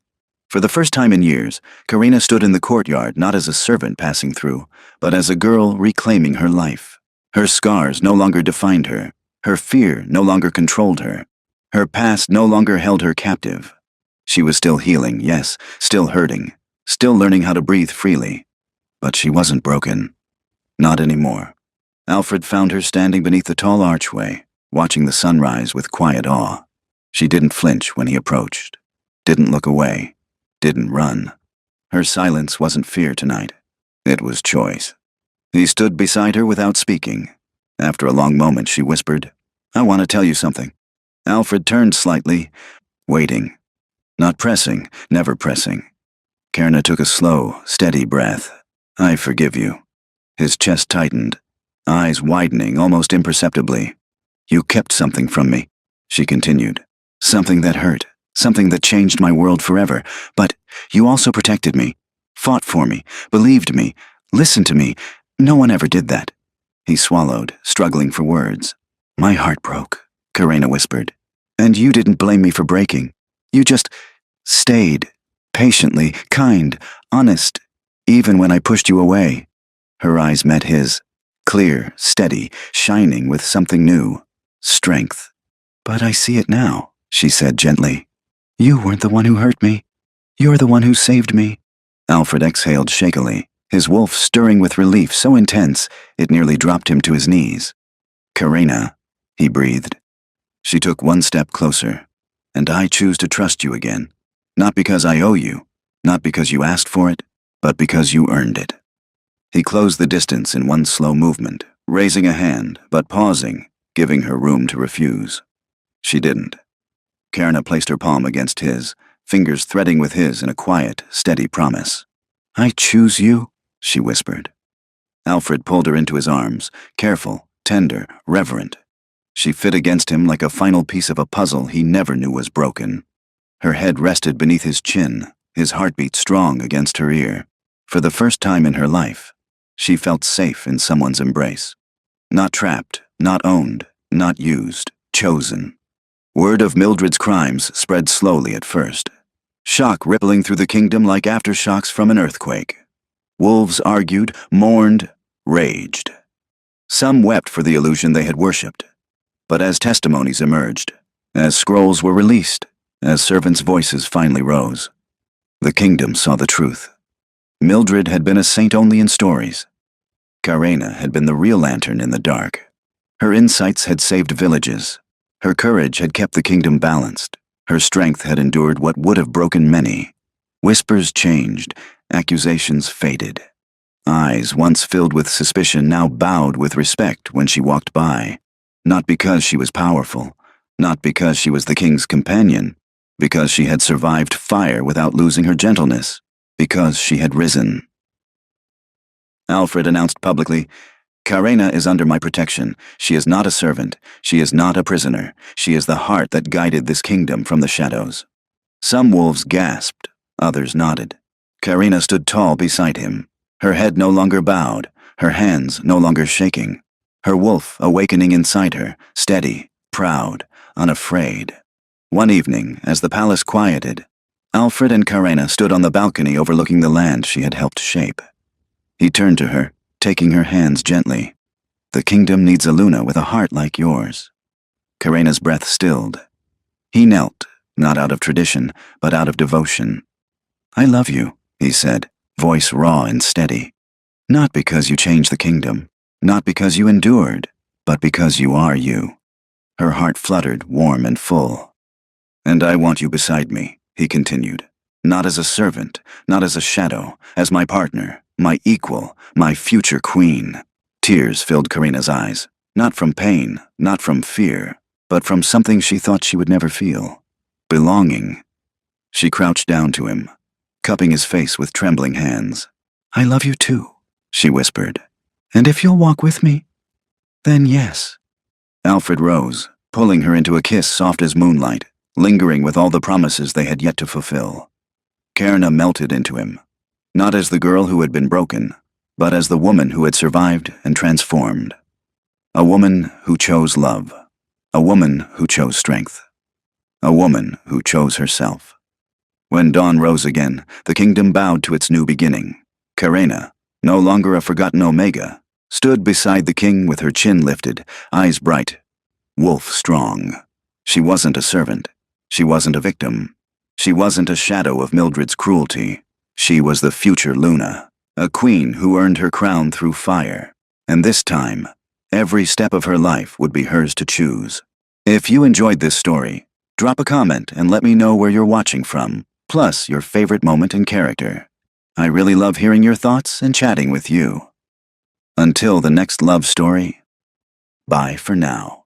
For the first time in years, Karina stood in the courtyard not as a servant passing through, but as a girl reclaiming her life. Her scars no longer defined her. Her fear no longer controlled her. Her past no longer held her captive. She was still healing, yes, still hurting, still learning how to breathe freely. But she wasn't broken. Not anymore. Alfred found her standing beneath the tall archway, watching the sunrise with quiet awe. She didn't flinch when he approached, didn't look away, didn't run. Her silence wasn't fear tonight. It was choice. He stood beside her without speaking. After a long moment, she whispered, "I want to tell you something." Alfred turned slightly, waiting. Not pressing, never pressing. Karina took a slow, steady breath. "I forgive you." His chest tightened, eyes widening almost imperceptibly. "You kept something from me," she continued. "Something that hurt, something that changed my world forever. But you also protected me, fought for me, believed me, listened to me. No one ever did that." He swallowed, struggling for words. "My heart broke," Karina whispered. "And you didn't blame me for breaking. You just stayed, patiently, kind, honest, even when I pushed you away." Her eyes met his, clear, steady, shining with something new, strength. "But I see it now," she said gently. "You weren't the one who hurt me. You're the one who saved me." Alfred exhaled shakily, his wolf stirring with relief so intense it nearly dropped him to his knees. "Karina," he breathed. She took one step closer. "And I choose to trust you again. Not because I owe you, not because you asked for it, but because you earned it." He closed the distance in one slow movement, raising a hand, but pausing, giving her room to refuse. She didn't. Karna placed her palm against his, fingers threading with his in a quiet, steady promise. I choose you, she whispered. Alfred pulled her into his arms, careful, tender, reverent. She fit against him like a final piece of a puzzle he never knew was broken. Her head rested beneath his chin, his heartbeat strong against her ear. For the first time in her life, she felt safe in someone's embrace. Not trapped, not owned, not used, chosen. Word of Mildred's crimes spread slowly at first. Shock rippling through the kingdom like aftershocks from an earthquake. Wolves argued, mourned, raged. Some wept for the illusion they had worshipped. But as testimonies emerged, as scrolls were released, as servants' voices finally rose, the kingdom saw the truth. Mildred had been a saint only in stories. Karena had been the real lantern in the dark. Her insights had saved villages. Her courage had kept the kingdom balanced. Her strength had endured what would have broken many. Whispers changed, accusations faded. Eyes once filled with suspicion now bowed with respect when she walked by. Not because she was powerful, not because she was the king's companion, because she had survived fire without losing her gentleness, because she had risen. Alfred announced publicly, Karena is under my protection. She is not a servant. She is not a prisoner. She is the heart that guided this kingdom from the shadows. Some wolves gasped, others nodded. Karena stood tall beside him, her head no longer bowed, her hands no longer shaking, her wolf awakening inside her, steady, proud, unafraid. One evening, as the palace quieted, Alfred and Karena stood on the balcony overlooking the land she had helped shape. He turned to her, taking her hands gently. The kingdom needs a Luna with a heart like yours. Karena's breath stilled. He knelt, not out of tradition, but out of devotion. I love you, he said, voice raw and steady. Not because you changed the kingdom, not because you endured, but because you are you. Her heart fluttered, warm and full. And I want you beside me, he continued. Not as a servant, not as a shadow, as my partner, my equal, my future queen. Tears filled Karena's eyes, not from pain, not from fear, but from something she thought she would never feel. Belonging. She crouched down to him, cupping his face with trembling hands. I love you too, she whispered. And if you'll walk with me, then yes. Alfred rose, pulling her into a kiss soft as moonlight, lingering with all the promises they had yet to fulfill. Karena melted into him, not as the girl who had been broken, but as the woman who had survived and transformed. A woman who chose love. A woman who chose strength. A woman who chose herself. When dawn rose again, the kingdom bowed to its new beginning. Karena, no longer a forgotten Omega, stood beside the king with her chin lifted, eyes bright, wolf strong. She wasn't a servant. She wasn't a victim. She wasn't a shadow of Mildred's cruelty. She was the future Luna, a queen who earned her crown through fire. And this time, every step of her life would be hers to choose. If you enjoyed this story, drop a comment and let me know where you're watching from, plus your favorite moment and character. I really love hearing your thoughts and chatting with you. Until the next love story, bye for now.